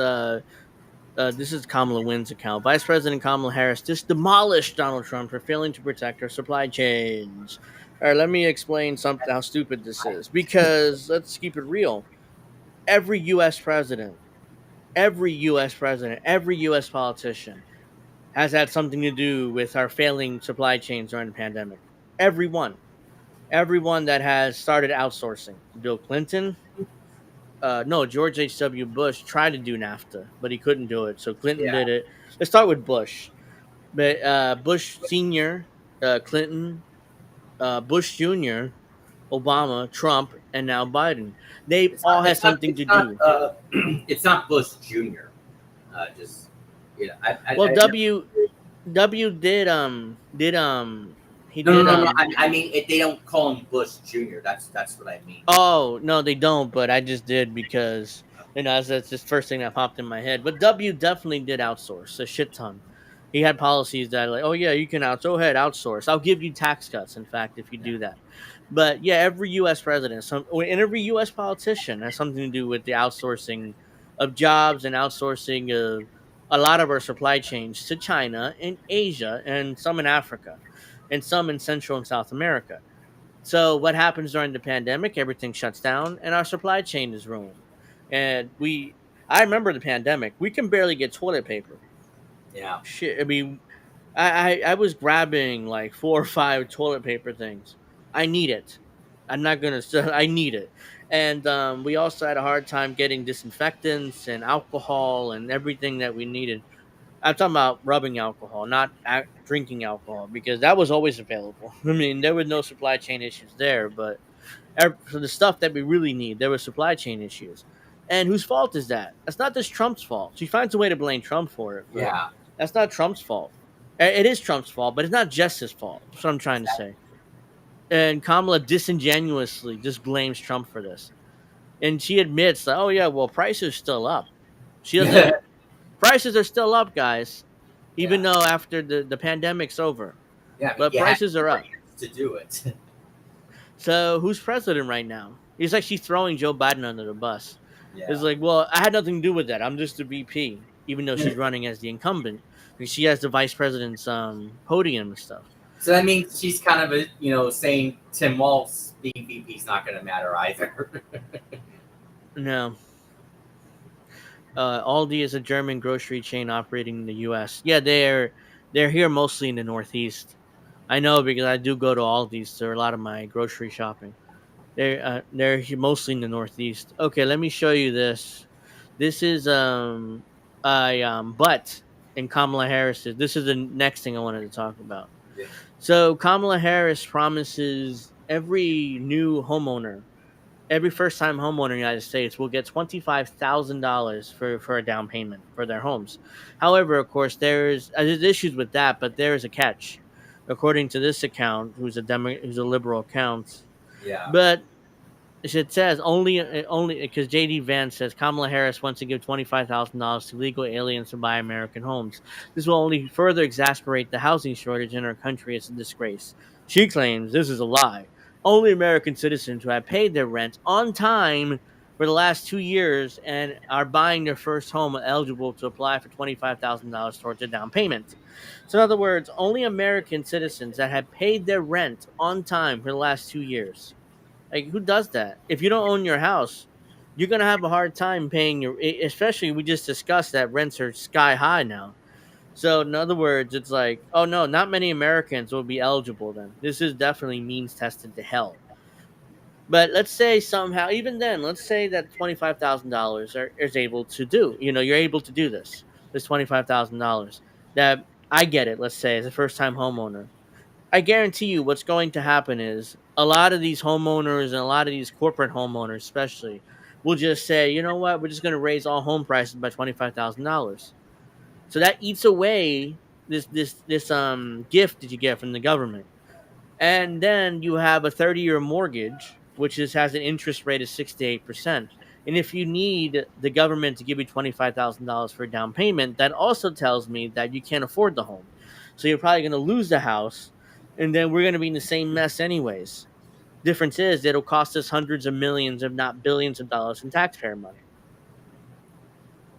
this is Kamala Wynn's account. Vice President Kamala Harris just demolished Donald Trump for failing to protect our supply chains. All right, let me explain how stupid this is. Because let's keep it real. Every U.S. president, every U.S. politician has had something to do with our failing supply chains during the pandemic. Everyone that has started outsourcing. Bill Clinton. George H.W. Bush tried to do NAFTA, but he couldn't do it. So Clinton did it. Let's start with Bush. But Bush Sr., Clinton, Bush Jr., Obama, Trump, and now Biden. They all had something to do. It's not Bush Jr. W did he No. did. I mean, they don't call him Bush Jr. That's what I mean. Oh no, they don't. But I just did because that's just the first thing that popped in my head. But W definitely did outsource a shit ton. He had policies that like, oh yeah, you can go ahead outsource. I'll give you tax cuts. In fact, if you do that. But yeah, every U.S. president, and every U.S. politician has something to do with the outsourcing of jobs and outsourcing of a lot of our supply chains to China and Asia and some in Africa and some in Central and South America. So what happens during the pandemic? Everything shuts down and our supply chain is ruined. And I remember the pandemic. We can barely get toilet paper. Yeah. Shit. I mean, I was grabbing like 4 or 5 toilet paper things. I need it. I'm not gonna. I need it. And we also had a hard time getting disinfectants and alcohol and everything that we needed. I'm talking about rubbing alcohol, not drinking alcohol, because that was always available. I mean, there were no supply chain issues there, but for the stuff that we really need, there were supply chain issues. And whose fault is that? That's not just Trump's fault. She finds a way to blame Trump for it, but Yeah. that's not Trump's fault. It is Trump's fault, but it's not just his fault. That's what I'm trying to say. And Kamala disingenuously just blames Trump for this. And she admits that, oh yeah, well, prices are still up. She doesn't. Prices are still up, guys, even Yeah. though after the pandemic's over. Yeah. But you had prices are up. to do it. So who's president right now? It's like she's throwing Joe Biden under the bus. Yeah. It's like, well, I had nothing to do with that. I'm just a VP, even though she's running as the incumbent. Because she has the vice president's podium and stuff. So that means she's kind of saying Tim Walz being VP is not going to matter either. No. Aldi is a German grocery chain operating in the U.S. Yeah, they're here mostly in the Northeast. I know because I do go to Aldi's for a lot of my grocery shopping. They're here mostly in the Northeast. Okay, let me show you this. This is but in Kamala Harris. This is the next thing I wanted to talk about. Yeah. So Kamala Harris promises every first time homeowner in the United States will get $25,000 for a down payment for their homes. However, of course, there's issues with that, but there is a catch. According to this account, who's a liberal account, Yeah. but it says only because JD Vance says Kamala Harris wants to give $25,000 to legal aliens to buy American homes. This will only further exacerbate the housing shortage in our country. It's a disgrace. She claims this is a lie. Only American citizens who have paid their rent on time for the last 2 years and are buying their first home are eligible to apply for $25,000 towards a down payment. So in other words, only American citizens that have paid their rent on time for the last 2 years. Like, who does that? If you don't own your house, you're gonna have a hard time paying especially we just discussed that rents are sky high now. So in other words, it's like, oh no, not many Americans will be eligible then. This is definitely means tested to hell. But let's say somehow, even then, let's say that $25,000 is able to do. You're able to do this. This $25,000. That I get it. Let's say as a first time homeowner, I guarantee you what's going to happen is a lot of these homeowners and a lot of these corporate homeowners, especially, will just say, you know what, we're just going to raise all home prices by $25,000. So that eats away this gift that you get from the government. And then you have a 30-year mortgage, which has an interest rate of 6 to 8%. And if you need the government to give you $25,000 for a down payment, that also tells me that you can't afford the home. So you're probably going to lose the house, and then we're going to be in the same mess anyways. Difference is it'll cost us hundreds of millions, if not billions of dollars in taxpayer money.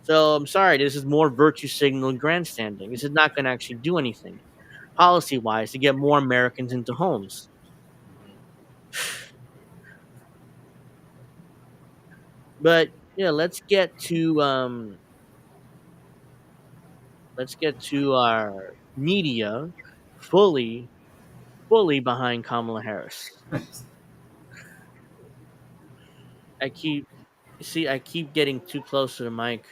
So I'm sorry, this is more virtue signal and grandstanding. This is not going to actually do anything policy-wise to get more Americans into homes. But yeah, let's get to our media fully behind Kamala Harris. I keep getting too close to the mic.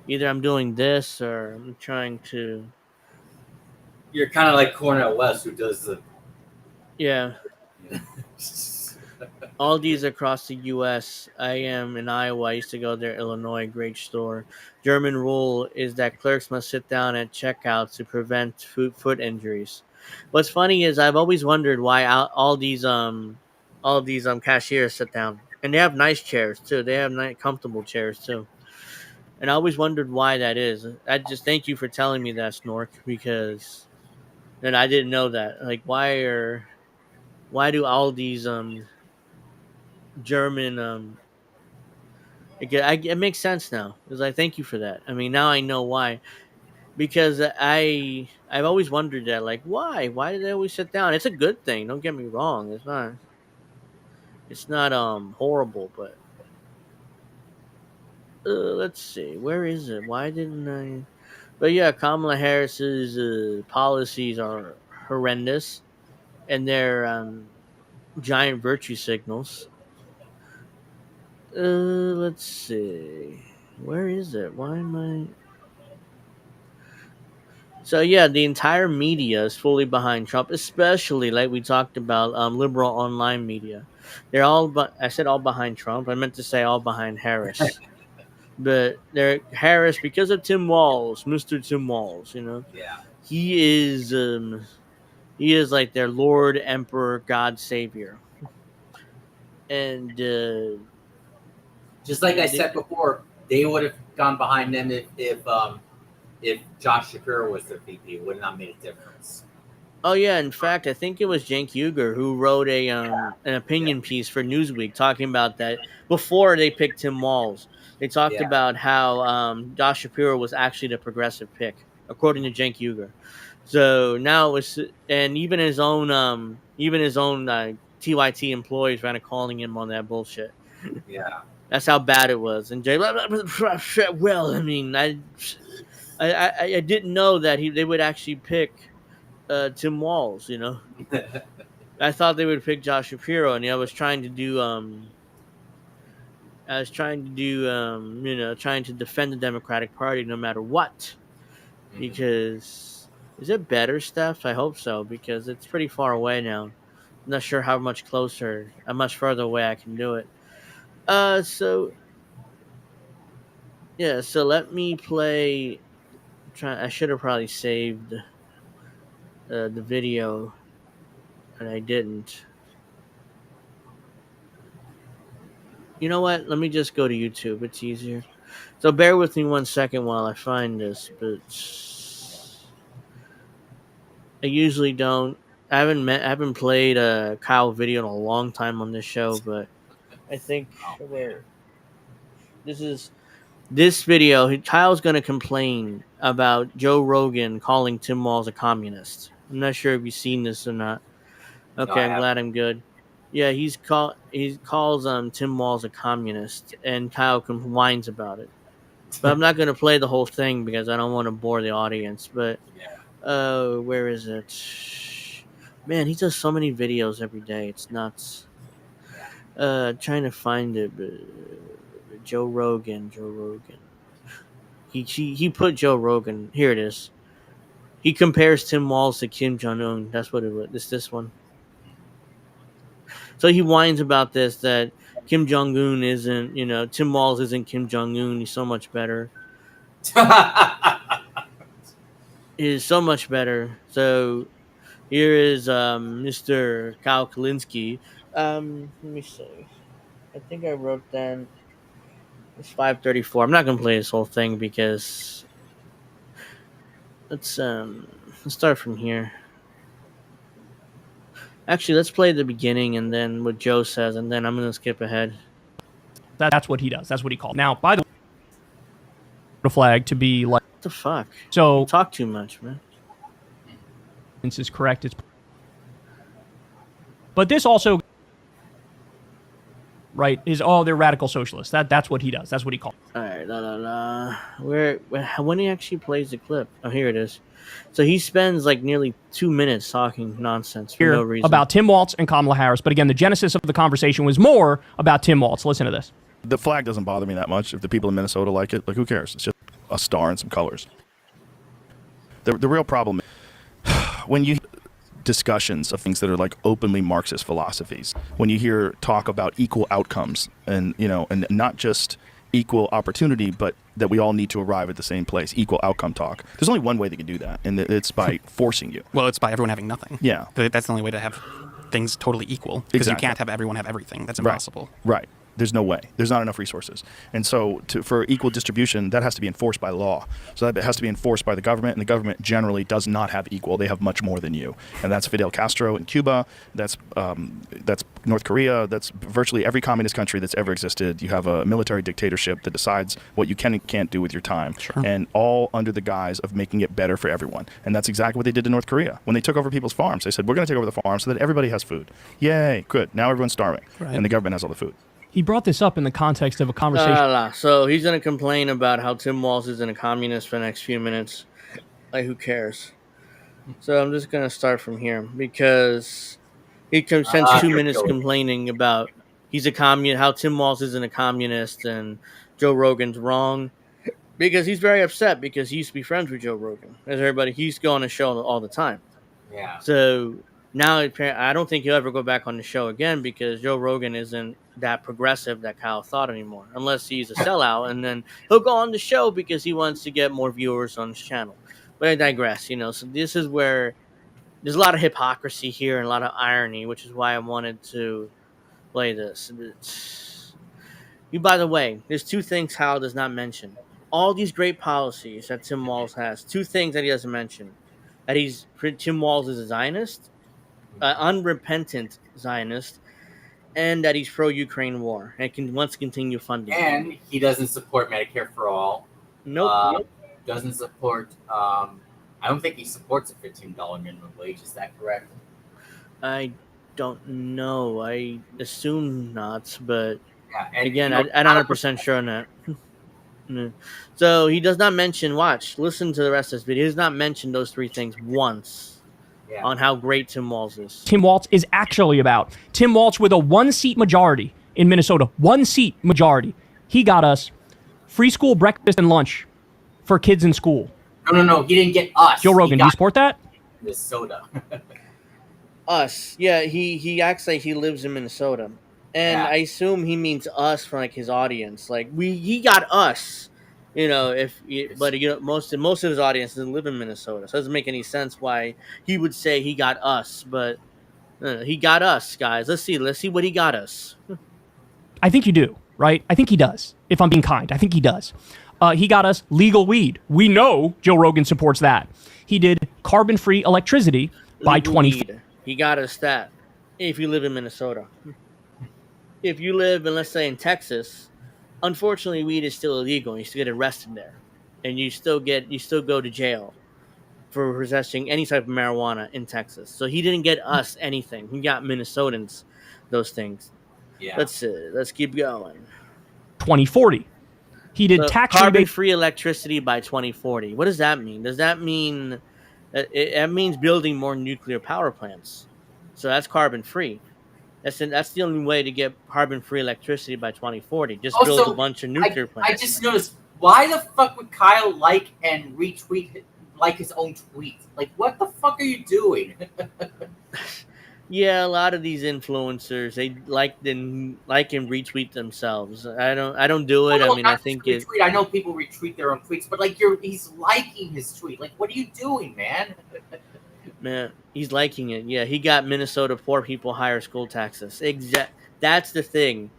Either I'm doing this or I'm trying to. You're kind of like Cornel West, who does the. Yeah. All these across the U.S. I am in Iowa. I used to go there. Illinois, great store. German rule is that clerks must sit down at checkouts to prevent foot injuries. What's funny is I've always wondered why all these cashiers sit down, and they have nice chairs too. They have nice, comfortable chairs too. And I always wondered why that is. I just thank you for telling me that, Snork, because then I didn't know that. Like, why do all these German it makes sense now. Because I thank you for that. I mean, now I know why. Because I've always wondered that, like, why do they always sit down? It's a good thing. Don't get me wrong. It's not horrible, but let's see. Where is it? Why didn't I? But yeah, Kamala Harris's policies are horrendous, and they're giant virtue signals. Let's see. Where is it? Why am I? So yeah, the entire media is fully behind Trump, especially like we talked about, liberal online media. They're all, but I said all behind Trump. I meant to say all behind Harris, but they're Harris because of Tim Walz, Mr. Tim Walz. You know, Yeah. he is like their Lord, Emperor, God, Savior, and Just like I yeah, said before, they would have gone behind them if Josh Shapiro was their VP. It would not made a difference. oh yeah, in fact, I think it was Cenk Uygur who wrote an opinion piece for Newsweek talking about that before they picked Tim Walz. They talked Yeah. about how Josh Shapiro was actually the progressive pick, according to Cenk Uygur. So now it was, and even his own TYT employees ran calling him on that bullshit. Yeah. That's how bad it was. And Jay, well, I mean, I didn't know that they would actually pick Tim Walz. You know, I thought they would pick Josh Shapiro, and I was trying to do trying to defend the Democratic Party no matter what, because is it better, Steph? I hope so, because it's pretty far away now. I'm not sure how much further away I can do it. So yeah, so let me play. I should have probably saved the video, and I didn't. You know what? Let me just go to YouTube. It's easier. So bear with me 1 second while I find this, but I usually don't. I haven't played a Kyle video in a long time on this show, but I think where this video, Kyle's gonna complain about Joe Rogan calling Tim Walz a communist. I'm not sure if you've seen this or not. Okay, I'm glad I'm good. Yeah, he calls Tim Walz a communist, and Kyle whines about it. But I'm not gonna play the whole thing because I don't want to bore the audience. But where is it? Man, he does so many videos every day. It's nuts. Trying to find it. Joe Rogan. He put Joe Rogan. Here it is. He compares Tim Walz to Kim Jong Un. That's what it was. It's this one. So he whines about this, that Kim Jong Un isn't, Tim Walz isn't Kim Jong Un. He's so much better. He is so much better. So here is Mr. Kyle Kalinske. Let me see. I think I wrote down. It's 5:34. I'm not gonna play this whole thing because let's start from here. Actually, let's play the beginning and then what Joe says, and then I'm gonna skip ahead. That's what he does. That's what he called. Now, by the way, the flag to be like What the fuck? so. You talk too much, man. This is correct. But this also, right, is they're radical socialists. That's what he does. That's what he calls. All right, when he actually plays the clip? Oh, here it is. So he spends like nearly 2 minutes talking nonsense for no reason about Tim Walz and Kamala Harris. But again, the genesis of the conversation was more about Tim Walz. Listen to this. The flag doesn't bother me that much. If the people in Minnesota like it, like who cares? It's just a star and some colors. The real problem is when you discussions of things that are like openly Marxist philosophies, when you hear talk about equal outcomes and and not just equal opportunity, but that we all need to arrive at the same place, equal outcome talk. There's only one way they can do that, and it's by forcing you. Well, it's by everyone having nothing. Yeah. That's the only way to have things totally equal, because you can't have everyone have everything. That's impossible. Right. There's no way. There's not enough resources. And so for equal distribution, that has to be enforced by law. So that has to be enforced by the government, and the government generally does not have equal. They have much more than you. And that's Fidel Castro in Cuba. That's North Korea. That's virtually every communist country that's ever existed. You have a military dictatorship that decides what you can and can't do with your time. Sure. And all under the guise of making it better for everyone. And that's exactly what they did to North Korea. When they took over people's farms, they said, we're going to take over the farm so that everybody has food. Yay, good. Now everyone's starving. Right. And the government has all the food. He brought this up in the context of a conversation. So he's going to complain about how Tim Walz isn't a communist for the next few minutes. Like, who cares? So I'm just going to start from here because He spends 2 You're minutes killing me. complaining about he's a communist, how Tim Walz isn't a communist, and Joe Rogan's wrong because he's very upset because he used to be friends with Joe Rogan. As everybody, he's go on the show all the time. Yeah. So now I don't think he'll ever go back on the show again because Joe Rogan isn't that progressive that Kyle thought anymore, unless he's a sellout, and then he'll go on the show because he wants to get more viewers on his channel. But I digress, So this is where there's a lot of hypocrisy here and a lot of irony, which is why I wanted to play this. By the way, there's two things Kyle does not mention. All these great policies that Tim Walz has, two things that he doesn't mention. That Tim Walz is a Zionist, unrepentant Zionist, and that he's pro-Ukraine war and wants to continue funding. And he doesn't support Medicare for all. Nope. Doesn't support. I don't think he supports a $15 minimum wage. Is that correct? I don't know. I assume not, but Yeah. And again, I'm not 100% sure on that. So he does not mention. Listen to the rest of this video. He does not mention those three things once. Yeah. On how great Tim Walz is. Tim Walz is actually about. Tim Walz with a 1-seat majority in Minnesota. 1-seat majority. He got us free school breakfast and lunch for kids in school. No. He didn't get us. Joe Rogan, do you support that? Minnesota. Us. Yeah, he acts like he lives in Minnesota. And Yeah. I assume he means us from like his audience. Like he got us. Most of his audience doesn't live in Minnesota, so it doesn't make any sense why he would say he got us. But he got us, guys. Let's see what he got us. I think you do, right? I think he does. If I'm being kind, I think he does. He got us legal weed. We know Joe Rogan supports that. He did carbon-free electricity by 20. He got us that. If you live in Minnesota, if you live in, let's say, in Texas. Unfortunately, weed is still illegal. And you still get arrested there, and you still go to jail for possessing any type of marijuana in Texas. So he didn't get us anything. He got Minnesotans those things. Yeah. Let's keep going. 2040. He did tax carbon-free electricity by 2040. What does that mean? Does that mean it means building more nuclear power plants? So that's carbon-free. That's the only way to get carbon-free electricity by 2040. Just build a bunch of nuclear plants. I just noticed, why the fuck would Kyle like and retweet his own tweet? Like, what the fuck are you doing? Yeah, a lot of these influencers, they like and retweet themselves. I don't do it. I think it. I know people retweet their own tweets, but like he's liking his tweet. Like, what are you doing, man? Man, he's liking it. Yeah, he got Minnesota poor people higher school taxes. That's the thing.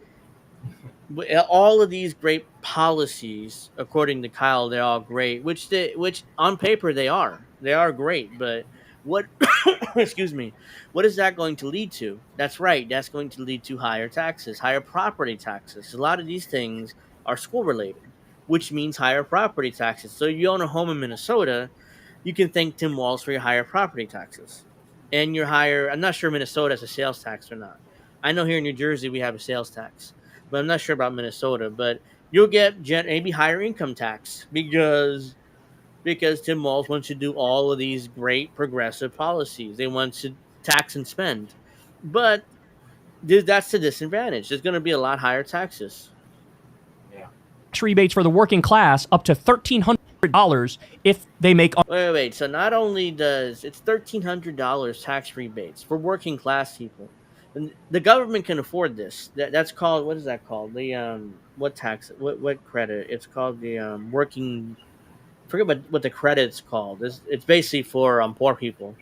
All of these great policies, according to Kyle, they're all great. Which on paper they are. They are great. But what? Excuse me. What is that going to lead to? That's right. That's going to lead to higher taxes, higher property taxes. A lot of these things are school related, which means higher property taxes. So you own a home in Minnesota, you can thank Tim Walz for your higher property taxes. And your higher, I'm not sure Minnesota has a sales tax or not. I know here in New Jersey we have a sales tax, but I'm not sure about Minnesota. But you'll get maybe higher income tax because Tim Walz wants to do all of these great progressive policies. They want to tax and spend. But that's the disadvantage. There's going to be a lot higher taxes. Tax rebates for the working class up to $1,300 if they make. Wait. So not only does it's $1,300 tax rebates for working class people, and the government can afford this. That's called, what is that called? The what tax? What credit? It's called the working. I forget what the credit's called. It's basically for poor people,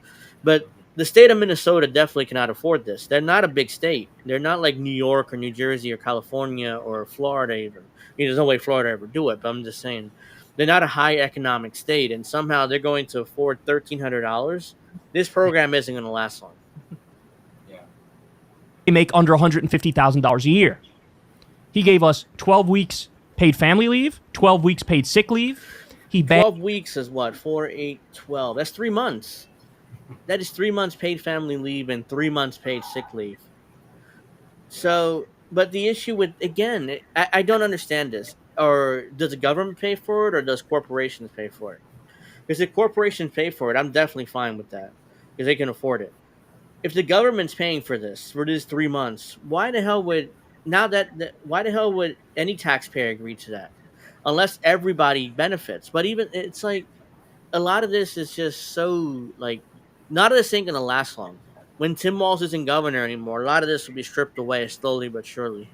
but the state of Minnesota definitely cannot afford this. They're not a big state. They're not like New York or New Jersey or California or Florida even. There's no way Florida ever do it, but I'm just saying. They're not a high economic state, and somehow they're going to afford $1,300. This program isn't going to last long. They make under $150,000 a year. He gave us 12 weeks paid family leave, 12 weeks paid sick leave. 12 weeks is what? 4, 8, 12. That's 3 months. That is 3 months paid family leave and 3 months paid sick leave. So, but the issue with, again, I don't understand this. Or does the government pay for it, or does corporations pay for it? Because if corporations pay for it, I'm definitely fine with that because they can afford it. if the government's paying for these 3 months, why the hell would any taxpayer agree to that? Unless everybody benefits. But even it's like a lot of this is just so like none of this ain't gonna last long. When Tim Walz isn't governor anymore, a lot of this will be stripped away slowly but surely.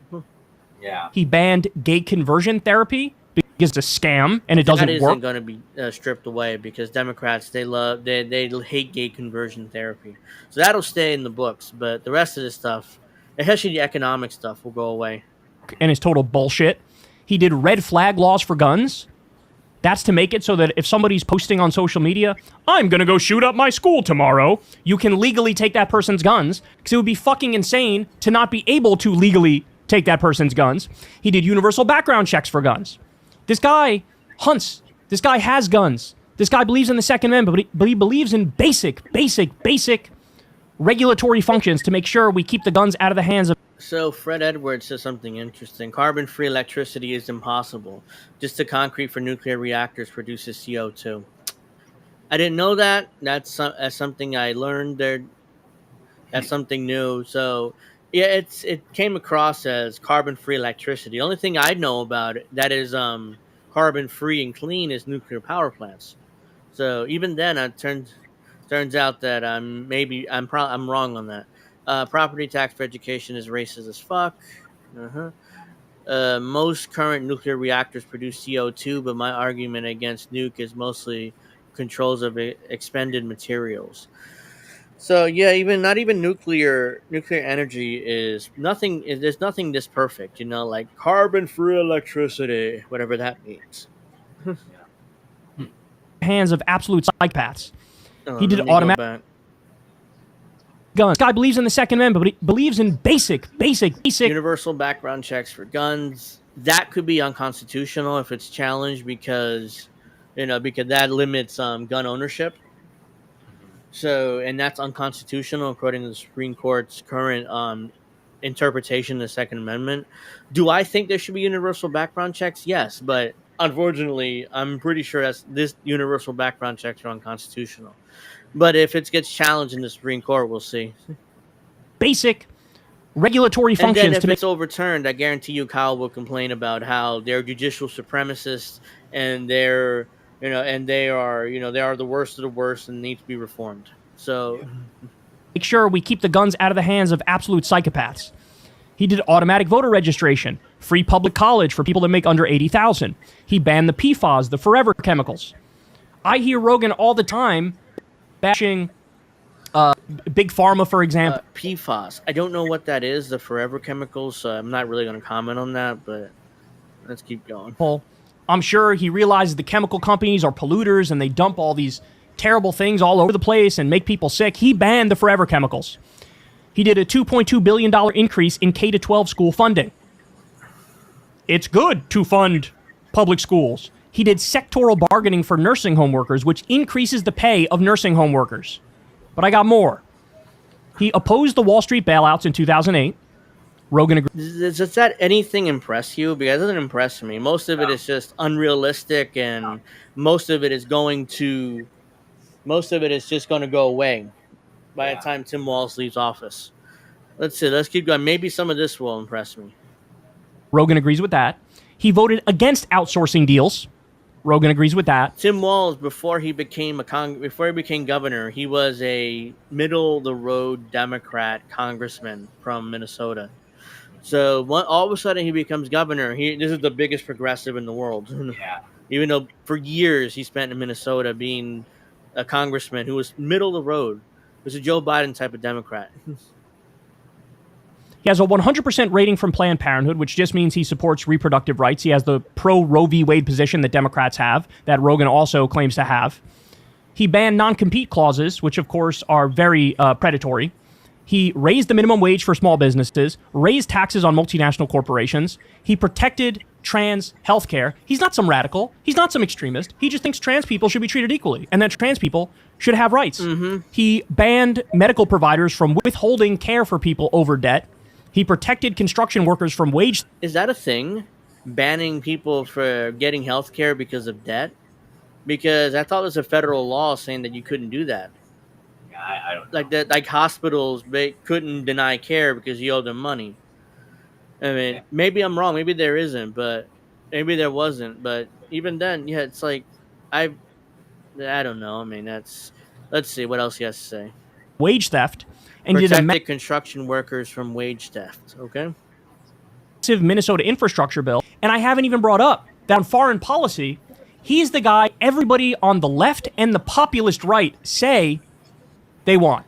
Yeah. He banned gay conversion therapy because it's a scam and it doesn't That work. isn't going to be stripped away because Democrats they hate gay conversion therapy, so that'll stay in the books. But the rest of this stuff, especially the economic stuff, will go away. And it's total bullshit. He did red flag laws for guns. That's to make it so that if somebody's posting on social media, I'm going to go shoot up my school tomorrow, you can legally take that person's guns, because it would be fucking insane to not be able to legally take that person's guns. He did universal background checks for guns. This guy hunts. This guy has guns. This guy believes in the Second Amendment, but he believes in basic regulatory functions to make sure we keep the guns out of the hands of. So Fred Edwards says something interesting. Carbon-free electricity is impossible. Just the concrete for nuclear reactors produces CO2. I didn't know that. That's something I learned there. That's something new. So yeah, it came across as carbon-free electricity. The only thing I know about it that is carbon-free and clean is nuclear power plants. So even then, it turns out that I'm wrong on that. Property tax for education is racist as fuck. Most current nuclear reactors produce CO2, but my argument against nuke is mostly controls of expended materials. So yeah, not even nuclear energy is nothing. There's nothing this perfect, like carbon-free electricity, whatever that means. Hands of absolute psychopaths. He did automatic guns. This guy believes in the Second Amendment, but he believes in basic universal background checks for guns. That could be unconstitutional if it's challenged because that limits gun ownership. So, and that's unconstitutional according to the Supreme Court's current interpretation of the Second Amendment. Do I think there should be universal background checks? Yes, but unfortunately, I'm pretty sure this universal background checks are unconstitutional. But if it gets challenged in the Supreme Court, we'll see. Basic regulatory functions. And then if it's overturned, I guarantee you Kyle will complain about how they're judicial supremacists and they are the worst of the worst and need to be reformed. So make sure we keep the guns out of the hands of absolute psychopaths. He did automatic voter registration, free public college for people that make under $80,000. He banned the PFAS, the forever chemicals. I hear Rogan all the time bashing Big Pharma, for example. PFAS. I don't know what that is, the forever chemicals, so I'm not really going to comment on that, but let's keep going. I'm sure he realizes the chemical companies are polluters and they dump all these terrible things all over the place and make people sick. He banned the forever chemicals. He did a $2.2 billion increase in K-12 school funding. It's good to fund public schools. He did sectoral bargaining for nursing home workers, which increases the pay of nursing home workers. But I got more. He opposed the Wall Street bailouts in 2008. Rogan agreed. Does that anything impress you? Because it doesn't impress me. Most of it is just unrealistic, and most of it is just going to go away by the time Tim Walz leaves office. Let's see. Let's keep going. Maybe some of this will impress me. Rogan agrees with that. He voted against outsourcing deals. Rogan agrees with that. Tim Walz, before he became governor, he was a middle-of-the-road Democrat congressman from Minnesota. So all of a sudden he becomes governor. This is the biggest progressive in the world. Yeah. Even though for years he spent in Minnesota being a congressman who was middle of the road. He was a Joe Biden type of Democrat. He has a 100% rating from Planned Parenthood, which just means he supports reproductive rights. He has the pro-Roe v. Wade position that Democrats have, that Rogan also claims to have. He banned non-compete clauses, which of course are very predatory. He raised the minimum wage for small businesses, raised taxes on multinational corporations. He protected trans health care. He's not some radical. He's not some extremist. He just thinks trans people should be treated equally and that trans people should have rights. Mm-hmm. He banned medical providers from withholding care for people over debt. He protected construction workers from wage. Is that a thing? Banning people for getting health care because of debt? Because I thought it was a federal law saying that you couldn't do that. Yeah, I don't know. Like that, like hospitals, they couldn't deny care because you owe them money. I mean, maybe I'm wrong. Maybe there isn't, but maybe there wasn't. But even then, yeah, it's like I don't know. I mean, let's see what else he has to say. Wage theft, and did a Protected construction workers from wage theft. Okay. massive Minnesota infrastructure bill. And I haven't even brought up that on foreign policy, he's the guy everybody on the left and the populist right say they want.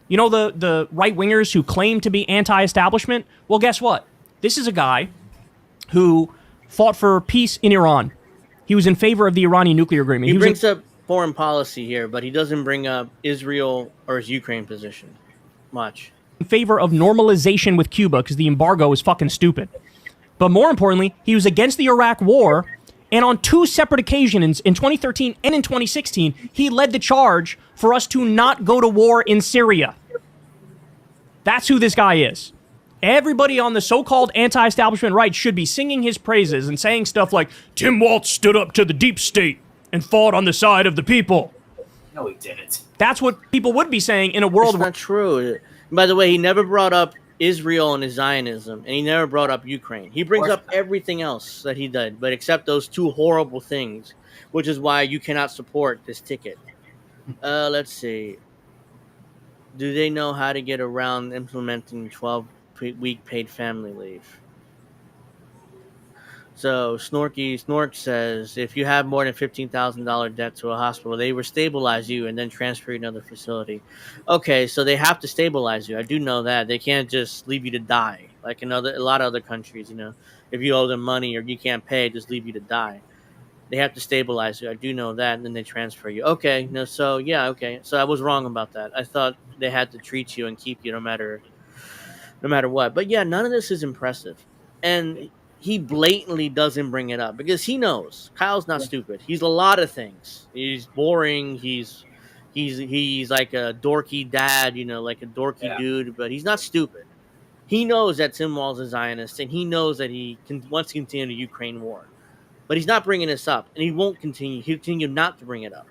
You know, the right-wingers who claim to be anti-establishment? Well, guess what? This is a guy who fought for peace in Iran. He was in favor of the Iranian nuclear agreement. He brings up foreign policy here, but he doesn't bring up Israel or his Ukraine position much. In favor of normalization with Cuba because the embargo is fucking stupid. But more importantly, he was against the Iraq war, and on two separate occasions, in 2013 and in 2016, he led the charge for us to not go to war in Syria. That's who this guy is. Everybody on the so-called anti-establishment right should be singing his praises and saying stuff like, Tim Walz stood up to the deep state and fought on the side of the people. No, he didn't. That's what people would be saying in a world It's not true. By the way, he never brought up Israel and his Zionism, and he never brought up Ukraine. He brings up everything else that he did, but except those two horrible things, which is why you cannot support this ticket. Let's see. Do they know how to get around implementing 12-week paid family leave? So Snork says, if you have more than $15,000 debt to a hospital, they will stabilize you and then transfer you to another facility. Okay, so they have to stabilize you. I do know that. They can't just leave you to die. Like a lot of other countries, you know, if you owe them money or you can't pay, just leave you to die. They have to stabilize you. I do know that, and then they transfer you. Okay, no, so yeah, okay. So I was wrong about that. I thought they had to treat you and keep you no matter what. But yeah, none of this is impressive. And he blatantly doesn't bring it up because he knows Kyle's not stupid. He's a lot of things. He's boring. He's like a dorky dad, you know, like a dorky dude, but he's not stupid. He knows that Tim Walz is a Zionist, and he knows that he wants to continue the Ukraine war. But he's not bringing this up, and he won't continue. He'll continue not to bring it up.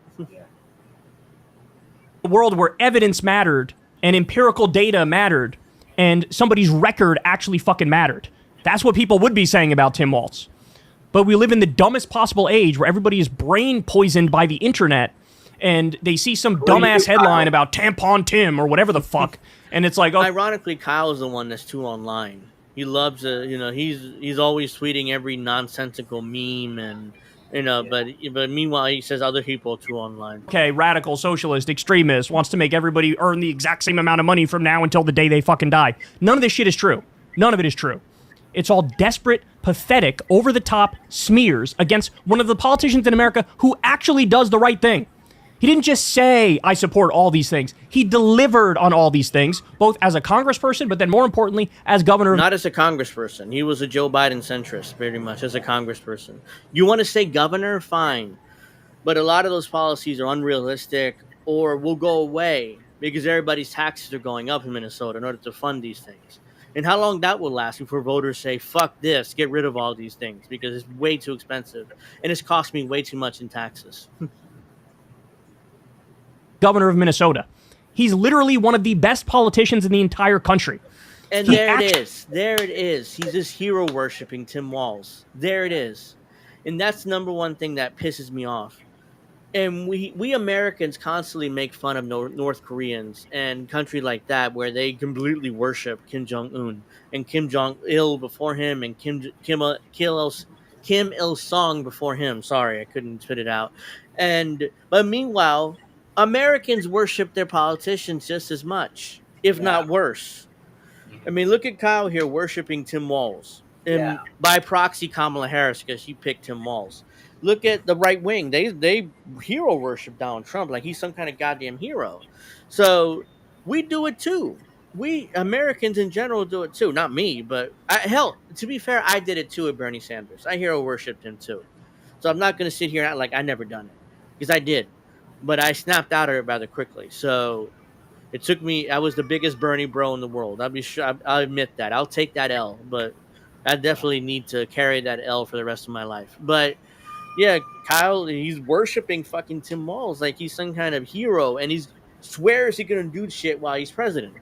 A world where evidence mattered and empirical data mattered and somebody's record actually fucking mattered. That's what people would be saying about Tim Walz. But we live in the dumbest possible age where everybody is brain poisoned by the internet and they see some dumbass headline about Tampon Tim or whatever the fuck. And it's like, oh. Ironically, Kyle is the one that's too online. He loves he's always tweeting every nonsensical meme and, you know, but meanwhile he says other people are too online. Okay, radical socialist extremist wants to make everybody earn the exact same amount of money from now until the day they fucking die. None of this shit is true. None of it is true. It's all desperate, pathetic, over-the-top smears against one of the politicians in America who actually does the right thing. He didn't just say, I support all these things. He delivered on all these things, both as a congressperson, but then more importantly, as governor. Not as a congressperson. He was a Joe Biden centrist, very much, as a congressperson. You want to say governor? Fine. But a lot of those policies are unrealistic or will go away because everybody's taxes are going up in Minnesota in order to fund these things. And how long that will last before voters say, fuck this, get rid of all these things because it's way too expensive. And it's cost me way too much in taxes. Governor of Minnesota. He's literally one of the best politicians in the entire country. And there it is. He's just hero worshiping Tim Walz. There it is. And that's the number one thing that pisses me off. And we Americans constantly make fun of North Koreans and country like that where they completely worship Kim Jong-un and Kim Jong-il before him and Kim Il-sung before him. Sorry, I couldn't spit it out. But meanwhile, Americans worship their politicians just as much, if not worse. I mean, look at Kyle here worshiping Tim Walz. And by proxy, Kamala Harris, because she picked Tim Walz. Look at the right wing. They hero worship Donald Trump like he's some kind of goddamn hero. So we do it too. We Americans in general do it too. Not me, but hell, to be fair, I did it too with Bernie Sanders. I hero worshipped him too. So I'm not going to sit here and act like I never done it. Because I did. But I snapped out of it rather quickly. So it took me, I was the biggest Bernie bro in the world. I'll admit that. I'll take that L. But I definitely need to carry that L for the rest of my life. But yeah, Kyle, he's worshiping fucking Tim Walz like he's some kind of hero. And swears he's gonna do shit while he's president.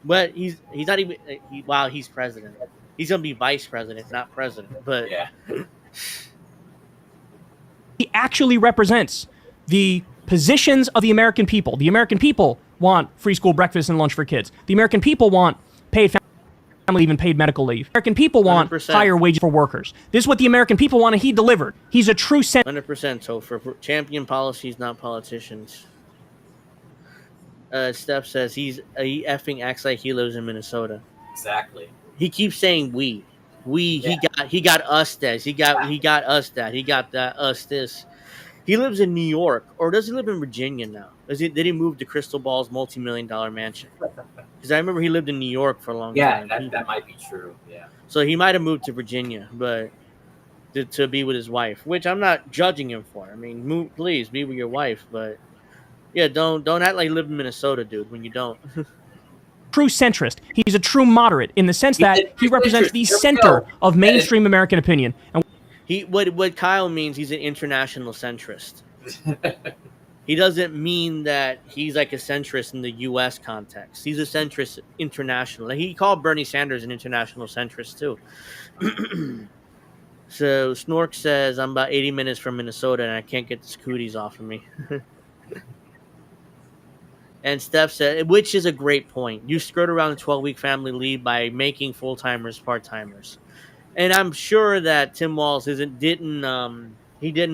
But he's not even while he's president. He's gonna be vice president, not president. But Yeah. He actually represents the positions of the American people. The American people want free school breakfast and lunch for kids. The American people want paid family leave and paid medical leave. American people want 100%. higher wages for workers. This is what the American people want, and he delivered. He's a true 100%. So for champion policies, not politicians. Steph says he effing acts like he lives in Minnesota. Exactly. He keeps saying we. Yeah. He got us this. He got us that. He got that us this. He lives in New York, or does he live in Virginia now? Did he move to Crystal Ball's multi-million-dollar mansion? Because I remember he lived in New York for a long time. Yeah, that might be true. Yeah. So he might have moved to Virginia, but to be with his wife, which I'm not judging him for. I mean, please be with your wife, but yeah, don't act like you live in Minnesota, dude, when you don't. true centrist. He's a true moderate in the sense that he represents the center of mainstream American opinion. And what Kyle means, he's an international centrist. He doesn't mean that he's like a centrist in the U.S. context. He's a centrist international. He called Bernie Sanders an international centrist too. So Snork says, I'm about 80 minutes from Minnesota and I can't get the cooties off of me. And Steph said, which is a great point. You skirt around the 12-week family leave by making full-timers part-timers. And I'm sure that Tim Walz didn't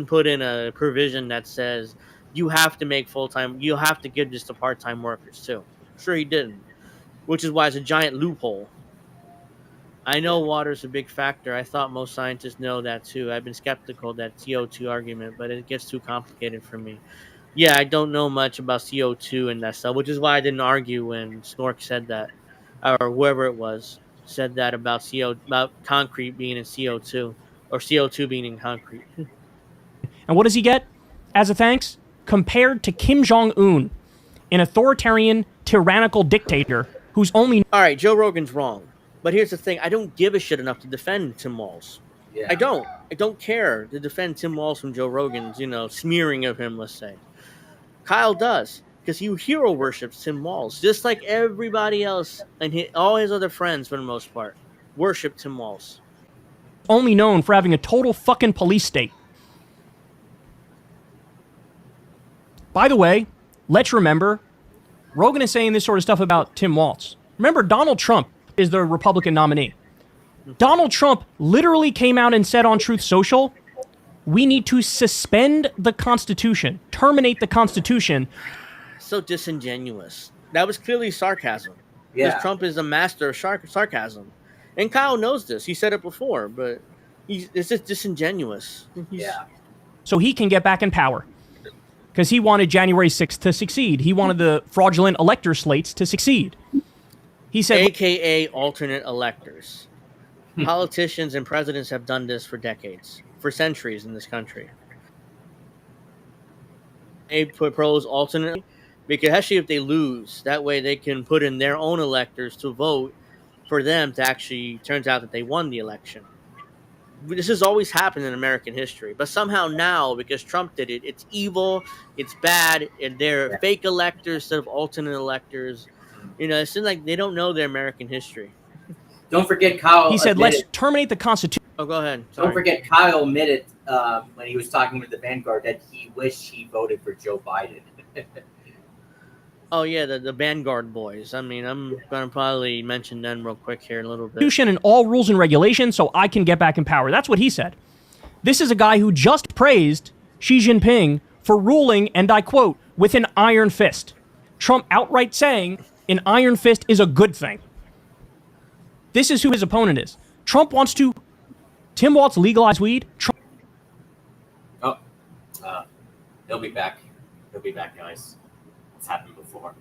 put in a provision that says you have to make full-time, you have to give this to part-time workers too. Sure he didn't, which is why it's a giant loophole. I know water's a big factor. I thought most scientists know that too. I've been skeptical of that CO2 argument, but it gets too complicated for me. Yeah, I don't know much about CO2 and that stuff, which is why I didn't argue when Snork said that, or whoever it was said that about concrete being in CO2 or CO2 being in concrete. And what does he get as a thanks? Compared to Kim Jong-un, an authoritarian, tyrannical dictator who's only... All right, Joe Rogan's wrong. But here's the thing. I don't give a shit enough to defend Tim Walz. Yeah. I don't care to defend Tim Walz from Joe Rogan's, smearing of him, let's say. Kyle does, because he hero worships Tim Walz, just like everybody else and all his other friends, for the most part, worship Tim Walz. Only known for having a total fucking police state. By the way, let's remember, Rogan is saying this sort of stuff about Tim Walz. Remember, Donald Trump is the Republican nominee. Donald Trump literally came out and said on Truth Social, we need to suspend the Constitution, terminate the Constitution. So disingenuous. That was clearly sarcasm. Yeah. Because Trump is a master of sarcasm. And Kyle knows this. He said it before, but it's just disingenuous. Yeah. So he can get back in power. Because he wanted January 6th to succeed. He wanted the fraudulent elector slates to succeed. He said... AKA alternate electors. Politicians and presidents have done this for decades. For centuries in this country. They propose alternate, because especially if they lose, that way they can put in their own electors to vote for them to actually turns out that they won the election. This has always happened in American history, but somehow now, because Trump did it, it's evil, it's bad, and they're fake electors instead of alternate electors. It seems like they don't know their American history. Don't forget Kyle. He said, let's terminate the Constitution. Oh, go ahead. Sorry. Don't forget Kyle admitted when he was talking with the Vanguard that he wished he voted for Joe Biden. Oh, yeah, the Vanguard boys. I mean, I'm going to probably mention them real quick here in a little bit. And all rules and regulations so I can get back in power. That's what he said. This is a guy who just praised Xi Jinping for ruling, and I quote, with an iron fist. Trump outright saying an iron fist is a good thing. This is who his opponent is. Trump wants to... Tim Walz legalize weed. He'll be back. He'll be back, guys. It's happened before.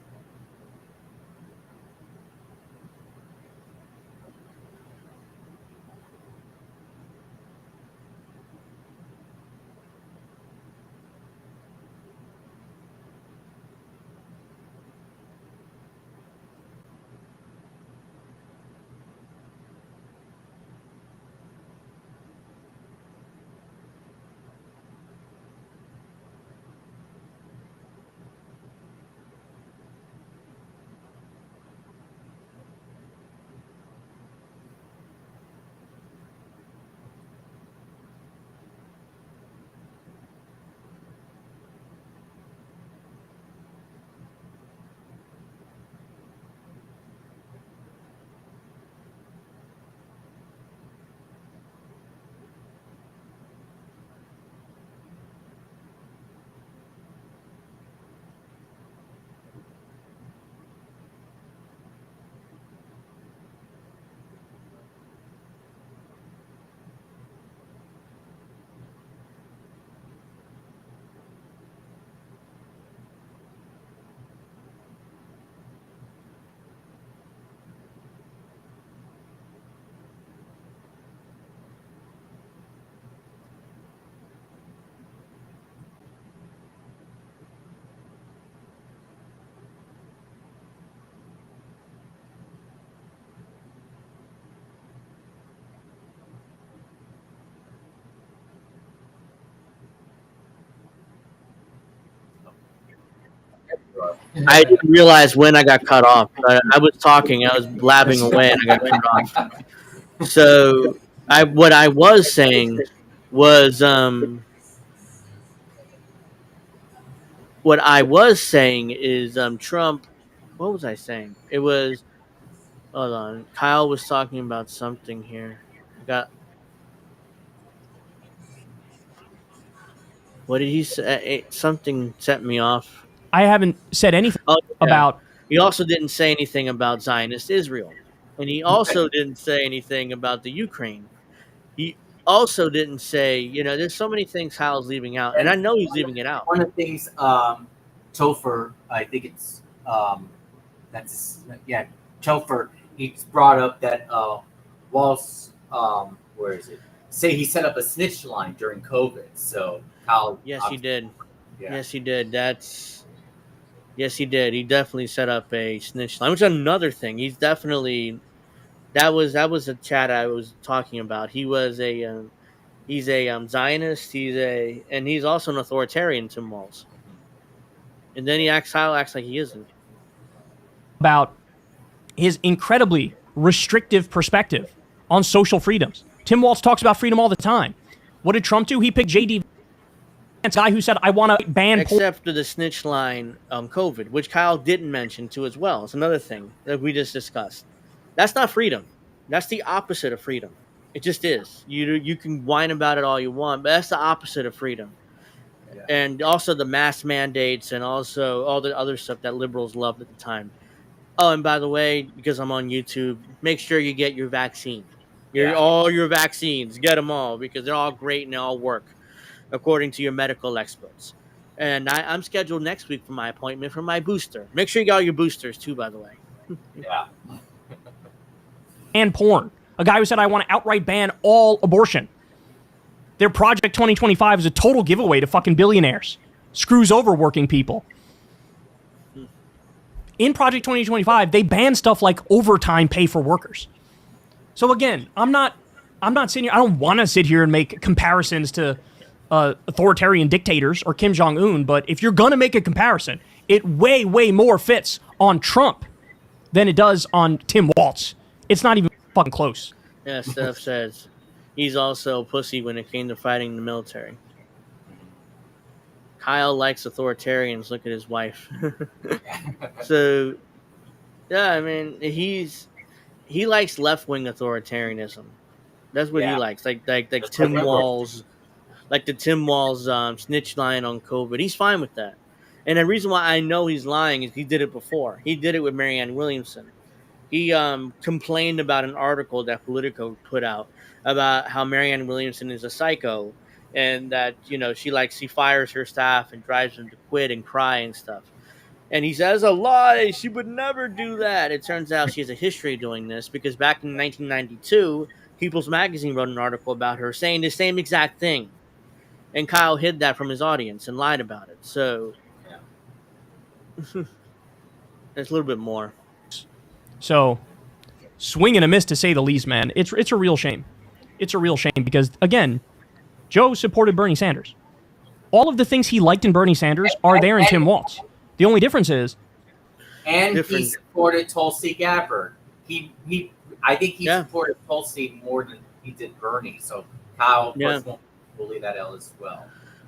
I didn't realize when I got cut off. I was talking, I was blabbing away, and I got cut off. So, what I was saying was what I was saying is Trump. What was I saying? It was. Hold on. Kyle was talking about something here. I got. What did he say? Something set me off. I haven't said anything about. He also didn't say anything about Zionist Israel, and he also didn't say anything about the Ukraine. He also didn't say, there's so many things Kyle's leaving out, and I know he's leaving it out. One of the things, Topher, I think it's Topher. He's brought up that Walz, where is it? Say he set up a snitch line during COVID. So Kyle, yes, he did. Yeah. Yes, he did. Yes, he did. He definitely set up a snitch line, which is another thing. He's definitely that was a chat I was talking about. He was he's a Zionist. And he's also an authoritarian, Tim Walz. And then Kyle acts like he isn't. About his incredibly restrictive perspective on social freedoms. Tim Walz talks about freedom all the time. What did Trump do? He picked J.D. Vance, guy who said, I want to ban... Except for the snitch line COVID, which Kyle didn't mention too as well. It's another thing that we just discussed. That's not freedom. That's the opposite of freedom. It just is. You can whine about it all you want, but that's the opposite of freedom. Yeah. And also the mask mandates and also all the other stuff that liberals loved at the time. Oh, and by the way, because I'm on YouTube, make sure you get your vaccine. All your vaccines, get them all, because they're all great and they all work, according to your medical experts. And I'm scheduled next week for my appointment for my booster. Make sure you got all your boosters, too, by the way. Yeah. And porn. A guy who said, I want to outright ban all abortion. Their Project 2025 is a total giveaway to fucking billionaires. Screws over working people. In Project 2025, they ban stuff like overtime pay for workers. So again, I'm not sitting here. I don't want to sit here and make comparisons to authoritarian dictators or Kim Jong-un. But if you're going to make a comparison, it way, way more fits on Trump than it does on Tim Walz. It's not even fucking close. Yeah, Steph says he's also a pussy when it came to fighting the military. Kyle likes authoritarians. Look at his wife. So, yeah, I mean, he likes left-wing authoritarianism. That's what he likes. Like Tim Walz, like the Tim Walz snitch line on COVID. He's fine with that. And the reason why I know he's lying is he did it before. He did it with Marianne Williamson. He complained about an article that Politico put out about how Marianne Williamson is a psycho. And that, she fires her staff and drives them to quit and cry and stuff. And he says, a lie, she would never do that. It turns out she has a history of doing this because back in 1992, People's Magazine wrote an article about her saying the same exact thing. And Kyle hid that from his audience and lied about it. So, there's a little bit more. So, swing and a miss to say the least, man. It's a real shame. It's a real shame because, again, Joe supported Bernie Sanders. All of the things he liked in Bernie Sanders are there in Tim Walz. The only difference is... And he supported Tulsi Gabbard. I think he supported Tulsi more than he did Bernie. So Kyle won't believe that as well.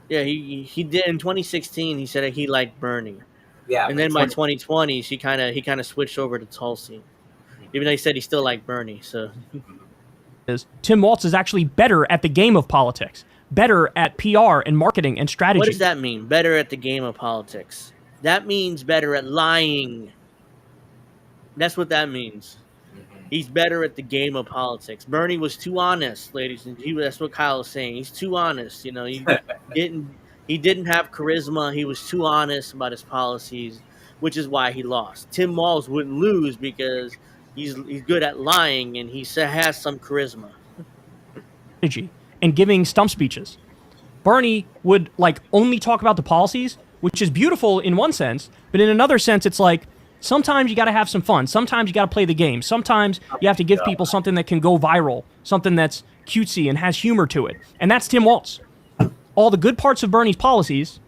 Yeah, he did in 2016. He said that he liked Bernie. Yeah, and then by 2020, he kind of switched over to Tulsi, even though he said he still liked Bernie. So, Tim Walz is actually better at the game of politics, better at PR and marketing and strategy. What does that mean? Better at the game of politics? That means better at lying. That's what that means. He's better at the game of politics. Bernie was too honest, ladies, and that's what Kyle is saying. He's too honest. He didn't have charisma. He was too honest about his policies, which is why he lost. Tim Walz wouldn't lose because he's good at lying and he has some charisma. And giving stump speeches. Bernie would only talk about the policies, which is beautiful in one sense, but in another sense, it's like sometimes you got to have some fun. Sometimes you got to play the game. Sometimes you have to give people something that can go viral, something that's cutesy and has humor to it. And that's Tim Walz. All the good parts of Bernie's policies,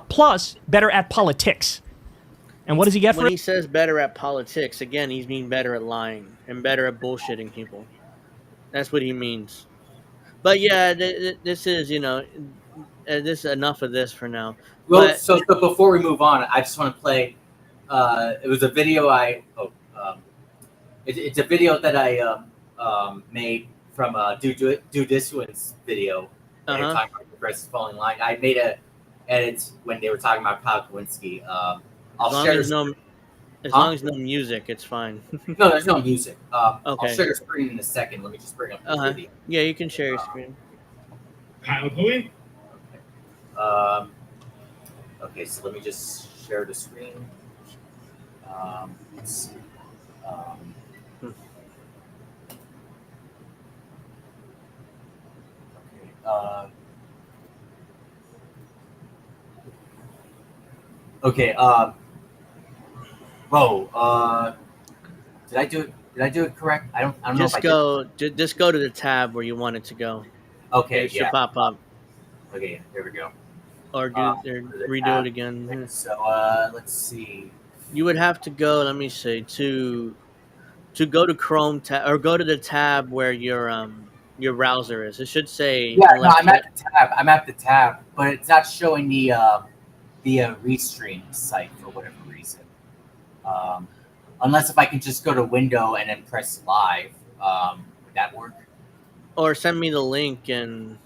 plus better at politics. And what does he get for When it? he says better at politics, again, he's mean better at lying and better at bullshitting people. That's what he means. But yeah, this is, this enough of this for now. Well, But so before we move on, I just want to play. It was a video it's a video that I made from a Do Diswin's video. They were talking about progressive falling in line. I made a edit when they were talking about Kyle Kalinske. I'll share. as long as no music, it's fine. No, there's no music. Okay. I'll share the screen in a second. Let me just bring up the video. Yeah, you can share your screen. Kyle Kalinske. Okay, so let me just share the screen. Let's see. Okay. Did I do it? Did I do it correct? I don't know. Just go to the tab where you want it to go. Okay. It should pop up. Okay, here we go. Or redo it again. So let's see. You would have to go. Let me see to go to Chrome tab or go to the tab where your browser is. It should say. Yeah, no, I'm at the tab. I'm at the tab, but it's not showing the Restream site for whatever reason. Unless if I can just go to Window and then press Live, would that work? Or send me the link in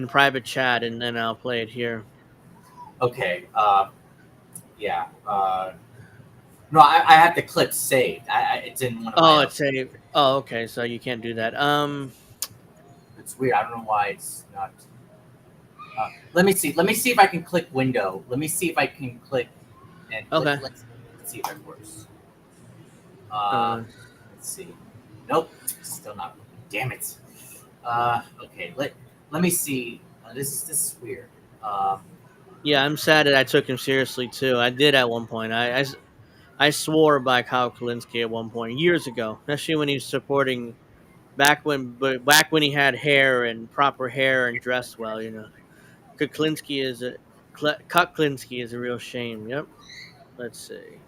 private chat, and then I'll play it here. Okay. Yeah. No, I have the clip saved. It's in one of my. It's saved. Oh, okay. So you can't do that. It's weird. I don't know why it's not. Let me see. Let me see if I can click Window. Let me see if I can click. And okay. Let's see if it works. Let's see. Nope. Still not. Damn it. Okay. Let me see. This is weird. Yeah, I'm sad that I took him seriously too. I did at one point. I swore by Kyle Kalinske at one point years ago, especially when he was supporting back when he had hair and proper hair and dressed well. Kuklinski is a real shame. Yep. Let's see.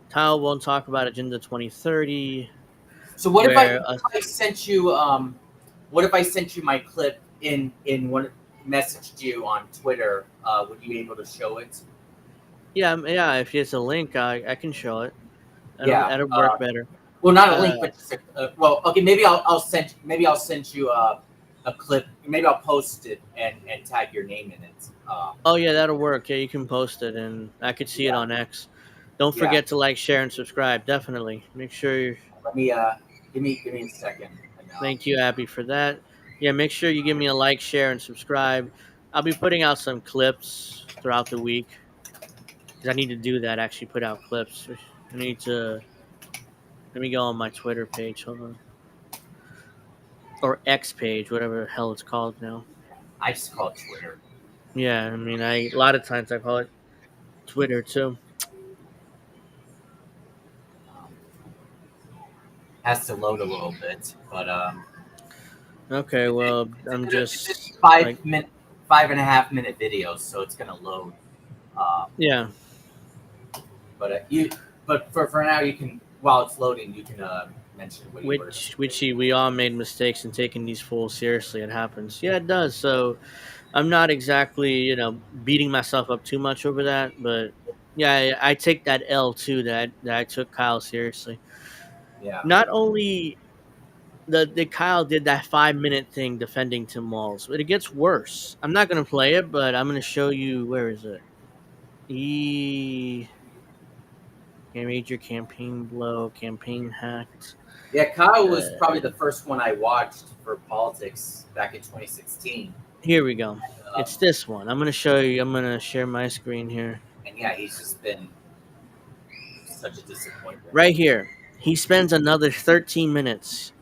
Kyle won't talk about Agenda 2030. So what if I sent you what if I sent you my clip in one messaged you on Twitter? Would you be able to show it? Yeah. If it's a link, I can show it. That'll work better. Well, not a link, but just okay. Maybe I'll send you a clip. Maybe I'll post it and tag your name in it. Oh yeah, that'll work. Yeah, you can post it, and I could see it on X. Don't forget to like, share, and subscribe. Definitely make sure you. Let me give me a second. Thank you, Abby, for that. Yeah, make sure you give me a like, share, and subscribe. I'll be putting out some clips throughout the week. I need to do that. Actually, put out clips. I need to. Let me go on my Twitter page. Hold on. Or X page, whatever the hell it's called now. I just call it Twitter. Yeah, I mean, a lot of times I call it Twitter too. Has to load a little bit, but Okay, well, I'm just it's 5.5 minute videos, so it's gonna load. Yeah. But for now, you can, while it's loading, you can mention what you were. We all made mistakes in taking these fools seriously. It happens. Yeah, it does. So I'm not exactly, beating myself up too much over that, but yeah, I take that L too, that I took Kyle seriously. Yeah. Not only the Kyle did that 5-minute thing defending Tim Walz, but it gets worse. I'm not going to play it, but I'm going to show you. Where is it? Major campaign blow, campaign hacked. Yeah, Kyle was probably the first one I watched for politics back in 2016. Here we go. It's this one. I'm going to show you. I'm going to share my screen here. And yeah, he's just been such a disappointment. Right here. He spends another 13 minutes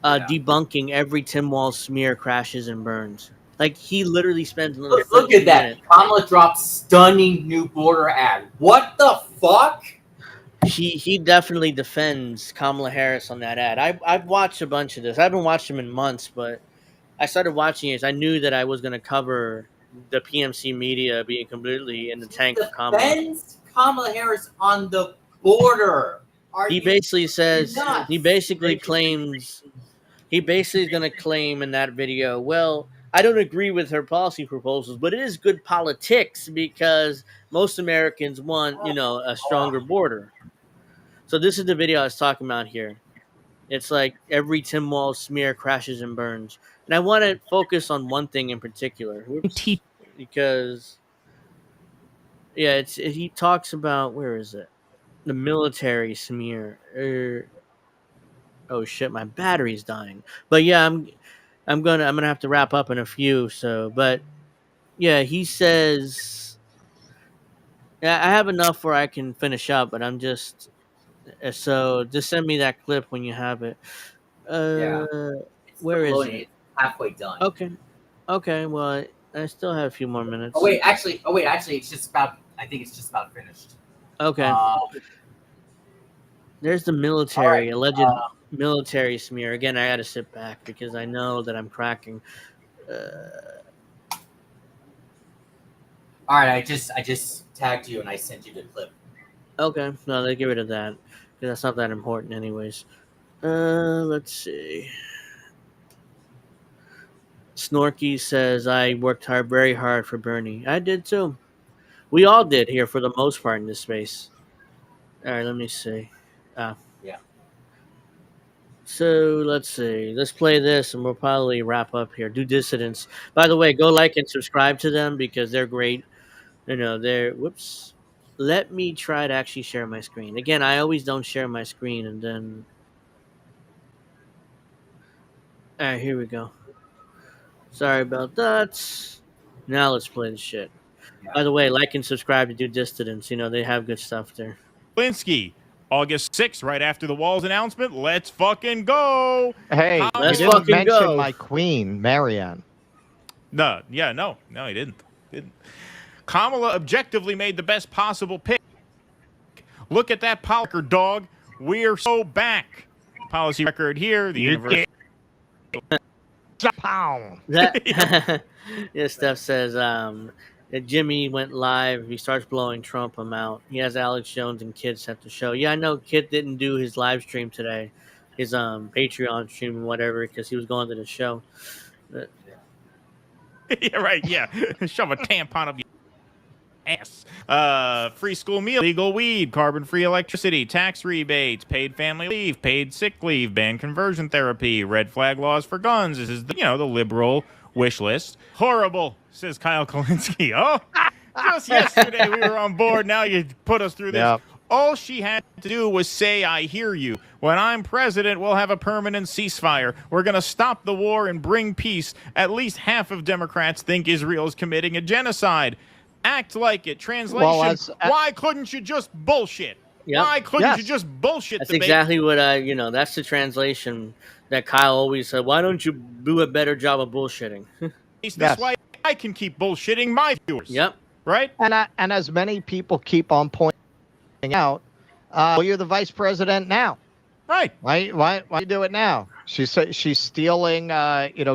debunking every Tim Walz smear crashes and burns. Like, he literally spends another 13 Look at that. minutes. Kamala dropped stunning new border ad. What the fuck? He definitely defends Kamala Harris on that ad. I've watched a bunch of this. I haven't watched him in months, but I started watching it. I knew that I was going to cover the PMC media being completely in the tank of Kamala. Defends Kamala Harris on the border. He basically says, nuts? he basically claims, he basically is going to claim in that video, well, I don't agree with her policy proposals, but it is good politics because most Americans want, a stronger border. So this is the video I was talking about here. It's like every Tim Walz smear crashes and burns. And I want to focus on one thing in particular. Because, yeah, he talks about, where is it? The military smear. Oh shit, my battery's dying. But yeah, I'm gonna have to wrap up in a few. So, but yeah, he says, yeah, I have enough where I can finish up, but I'm just so just send me that clip when you have it. Where is it? It's halfway done. Okay. Well, I still have a few more minutes. Oh wait, actually, it's just about. I think it's just about finished. Okay. There's the military, alleged military smear. Again, I got to sit back because I know that I'm cracking. All right, I just tagged you and I sent you the clip. Okay, no, they get rid of that because that's not that important, anyways. Let's see. Snorky says I worked very hard for Bernie. I did too. We all did here for the most part in this space. All right, let me see. Yeah. So let's see. Let's play this, and we'll probably wrap up here. Do Dissidents. By the way, go like and subscribe to them because they're great. They're. Whoops. Let me try to actually share my screen. Again, I always don't share my screen, and then. All right, here we go. Sorry about that. Now let's play the shit. Yeah. By the way, like and subscribe to Do Dissidents. They have good stuff there. Linsky. August 6th, right after the Walz announcement. Let's fucking go. Hey, let's you didn't fucking mention go. my queen, Marianne. No, he didn't. Kamala objectively made the best possible pick. Look at that policy dog. We're so back. Policy record here. The universe. Yeah, Steph says that Jimmy went live. He starts blowing Trump him out. He has Alex Jones and Kid set the show. Yeah, I know Kid didn't do his live stream today, his Patreon stream and whatever, because he was going to the show. Yeah, right. Yeah, shove a tampon up your ass. Free school meal, legal weed, carbon-free electricity, tax rebates, paid family leave, paid sick leave, banned conversion therapy, red flag laws for guns. This is the liberal wish list. Horrible, says Kyle Kalinsky. Oh, just yesterday we were on board. Now you put us through this. Yep. All she had to do was say, I hear you. When I'm president, we'll have a permanent ceasefire. We're going to stop the war and bring peace. At least half of Democrats think Israel is committing a genocide. Act like it. Translation, why couldn't you just bullshit? Yep. Why couldn't you just bullshit? That's exactly what that's the translation that Kyle always said. Why don't you do a better job of bullshitting? That's why I can keep bullshitting my viewers. Yep. Right? And as many people keep on pointing out, well, you're the vice president now. Right. Why you do it now? She's stealing,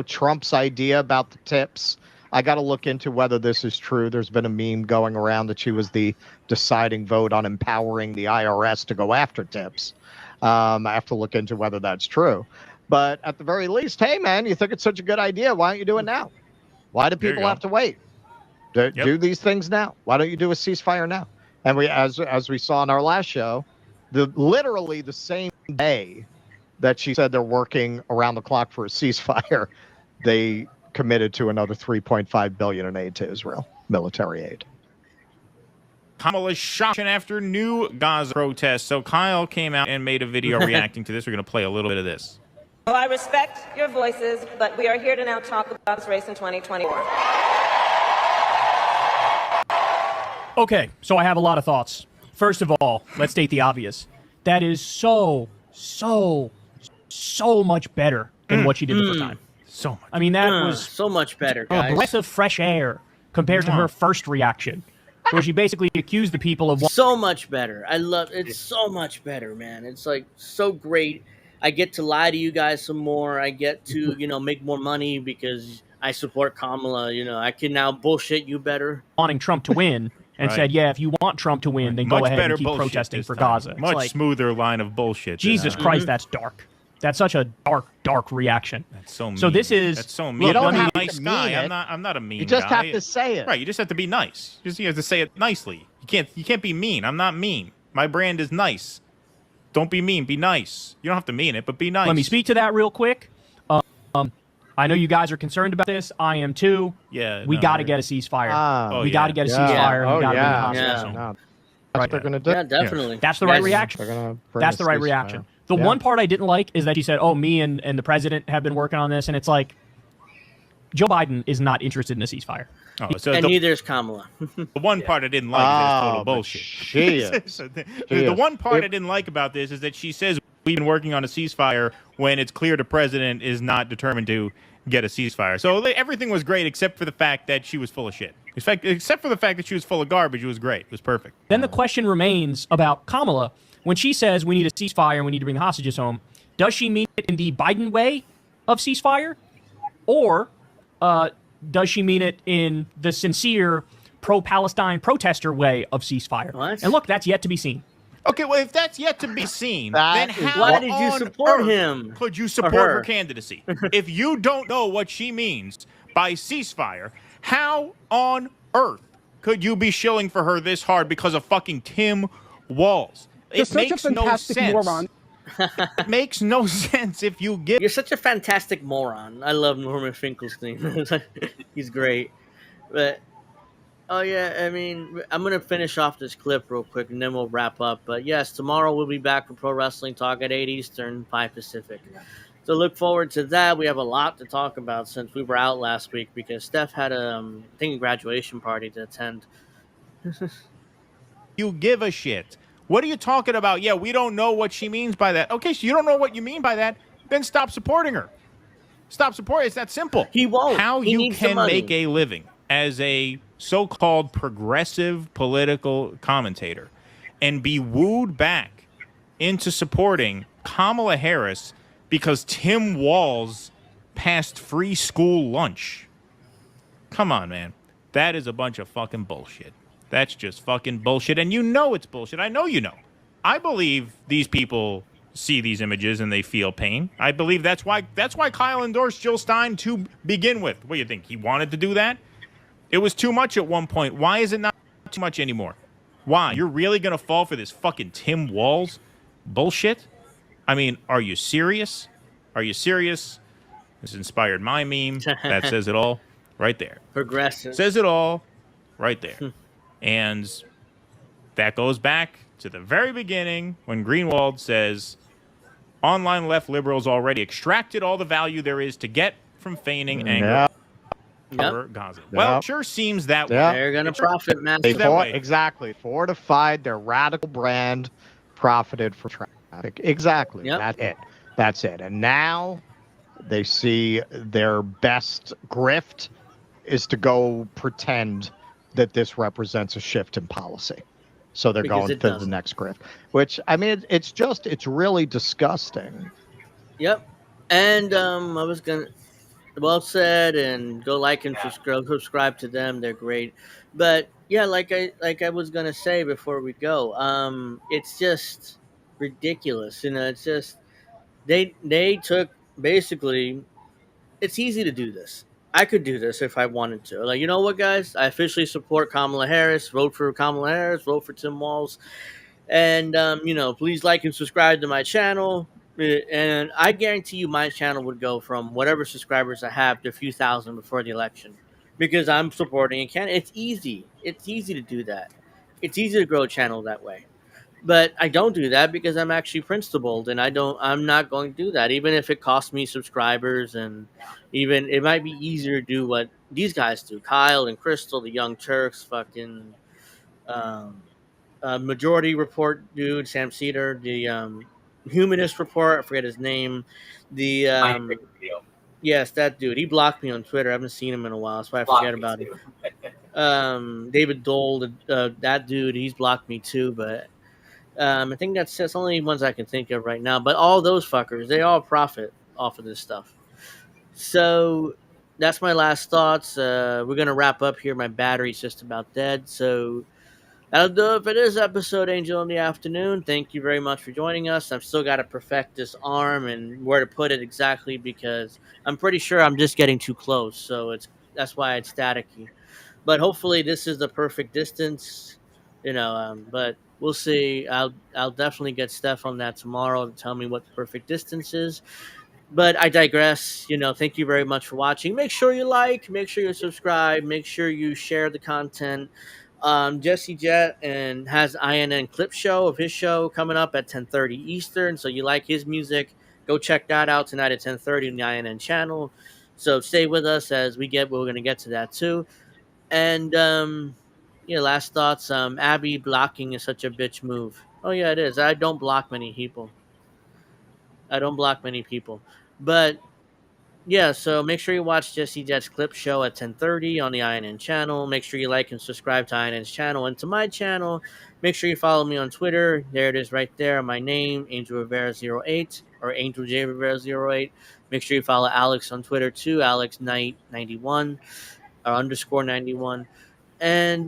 Trump's idea about the tips. I got to look into whether this is true. There's been a meme going around that she was the deciding vote on empowering the IRS to go after tips. I have to look into whether that's true. But at the very least, hey, man, you think it's such a good idea. Why don't you do it now? Why do people have to wait? Do these things now. Why don't you do a ceasefire now? And we, as we saw in our last show, literally the same day that she said they're working around the clock for a ceasefire, they committed to another $3.5 billion in aid to Israel, military aid. Kamala's shocking after new Gaza protests. So Kyle came out and made a video reacting to this. We're going to play a little bit of this. Well, I respect your voices, but we are here to now talk about this race in 2024. Okay, so I have a lot of thoughts. First of all, let's state the obvious. That is so much better than what she did the first time. So much. I mean, that was so much better, guys. A breath of fresh air compared to her first reaction, where she basically accused the people of... So much better. I love it. It's so much better, man. It's like so great. I get to lie to you guys some more. I get to, make more money because I support Kamala. I can now bullshit you better. Wanting Trump to win and said, yeah, if you want Trump to win, then go Much ahead better and keep bullshit protesting this for time. Gaza. It's Much like, smoother line of bullshit. Jesus Christ, that's dark. That's such a dark reaction. That's so mean. So this is That's so mean. Look, I'm let a me- nice guy. I'm not a mean guy. You just have to say it. Right, you just have to be nice. You have to say it nicely. You can't be mean. I'm not mean. My brand is nice. Don't be mean. Be nice. You don't have to mean it, but be nice. Let me speak to that real quick. I know you guys are concerned about this. I am too. Yeah, we got to get a ceasefire. We got to get a ceasefire. Oh, we got to yeah. bring the hostage. No. That's what they're going to do. Yeah, definitely. That's the right Yes. reaction. They're gonna bring That's a the right ceasefire. reaction. The Yeah. one part I didn't like is that he said, "Oh, me and the president have been working on this," and it's like, Joe Biden is not interested in a ceasefire. Oh, so And the, neither is Kamala. the one part I didn't like is that it's total bullshit. She is. So the She is. one part I didn't like about this is that she says we've been working on a ceasefire when it's clear the president is not determined to get a ceasefire. So everything was great except for the fact that she was full of shit. In fact, except for the fact that she was full of garbage, it was great. It was perfect. Then the question remains about Kamala. When she says we need a ceasefire and we need to bring the hostages home, does she mean it in the Biden way of ceasefire? Or does she mean it in the sincere pro-Palestine protester way of ceasefire? What? And look, that's yet to be seen. Okay, well, if that's yet to be seen, That then is how Why did you on support earth him? could you Or support her? her candidacy? If you don't know what she means by ceasefire, how on earth could you be shilling for her this hard because of fucking Tim Walz? It such a makes no fantastic sense. moron. It makes no sense if you get. You're such a fantastic moron. I love Norman Finkelstein. He's great. But oh yeah, I mean, I'm gonna finish off this clip real quick and then we'll wrap up. But yes, tomorrow we'll be back for Pro Wrestling Talk at 8 Eastern, 5 Pacific. So look forward to that. We have a lot to talk about since we were out last week because Steph had a graduation party to attend. You give a shit. What are you talking about? Yeah, we don't know what she means by that. Okay, so you don't know what you mean by that, then stop supporting her. Stop supporting. It's that simple. He won't. How He you needs the can money. make a living as a so-called progressive political commentator and be wooed back into supporting Kamala Harris because Tim Walz passed free school lunch. Come on, man. That is a bunch of fucking bullshit. That's just fucking bullshit. And you know it's bullshit. I know you know. I believe these people see these images and they feel pain. I believe that's why Kyle endorsed Jill Stein to begin with. What do you think? He wanted to do that? It was too much at one point. Why is it not too much anymore? Why? You're really going to fall for this fucking Tim Walz bullshit? I mean, are you serious? Are you serious? This inspired my meme. That says it all right there. Progressive. Says it all right there. And that goes back to the very beginning when Greenwald says online left liberals already extracted all the value there is to get from feigning anger over Gaza. Well, it sure seems that way. They're going to profit They massively. exactly fortified their radical brand, profited from traffic. Exactly. Yep. That's it. And now they see their best grift is to go pretend that this represents a shift in policy. So they're Because going it to doesn't. the next grift, which, I mean, it's really disgusting. Yep. And I was going to, well said, and go like and subscribe to them. They're great. But yeah, like I was going to say before we go, it's just ridiculous. You know, it's just, they took, basically, it's easy to do this. I could do this if I wanted to. Like, you know what, guys? I officially support Kamala Harris. Vote for Kamala Harris. Vote for Tim Walz. And, you know, please like and subscribe to my channel. And I guarantee you my channel would go from whatever subscribers I have to a few thousand before the election. Because I'm supporting a candidate. It's easy. It's easy to do that. It's easy to grow a channel that way. But I don't do that because I'm actually principled, and I'm not going to do that, even if it costs me subscribers, and even it might be easier to do what these guys do. Kyle and Crystal, the Young Turks, fucking Majority Report dude, Sam Cedar, the Humanist Report, I forget his name. The yes, that dude. He blocked me on Twitter. I haven't seen him in a while, so I forget about him. David Dole, that dude, he's blocked me too, but I think that's the only ones I can think of right now. But all those fuckers, they all profit off of this stuff. So that's my last thoughts. We're going to wrap up here. My battery's just about dead. So That'll do it for this episode, Angel in the Afternoon. Thank you very much for joining us. I've still got to perfect this arm and where to put it exactly because I'm pretty sure I'm just getting too close. So that's why it's staticky. But hopefully this is the perfect distance, but we'll see. I'll definitely get Steph on that tomorrow to tell me what the perfect distance is. But I digress. Thank you very much for watching. Make sure you like, make sure you subscribe, make sure you share the content. Jesse Jet and has INN clip show of his show coming up at 10:30 Eastern. So you like his music, go check that out tonight at 10:30 on the INN channel. So stay with us as we're going to get to that too. And last thoughts. Abby blocking is such a bitch move. Oh yeah, it is. I don't block many people. But yeah, so make sure you watch Jesse Jet's clip show at 10:30 on the INN channel. Make sure you like and subscribe to INN's channel and to my channel. Make sure you follow me on Twitter. There it is right there. My name, Angel Rivera08 or Angel J Rivera08. Make sure you follow Alex on Twitter too, Alex Knight 91 or _ 91. And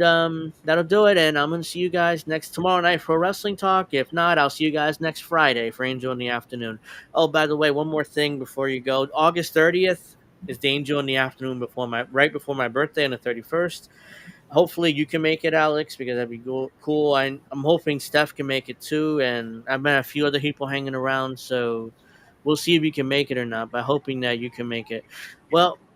that'll do it. And I'm going to see you guys tomorrow night for Wrestling Talk. If not, I'll see you guys next Friday for Angel in the Afternoon. Oh, by the way, one more thing before you go. August 30th is the Angel in the Afternoon right before my birthday on the 31st. Hopefully you can make it, Alex, because that'd be cool. I'm hoping Steph can make it too. And I've met a few other people hanging around. So we'll see if you can make it or not. But hoping that you can make it. Well,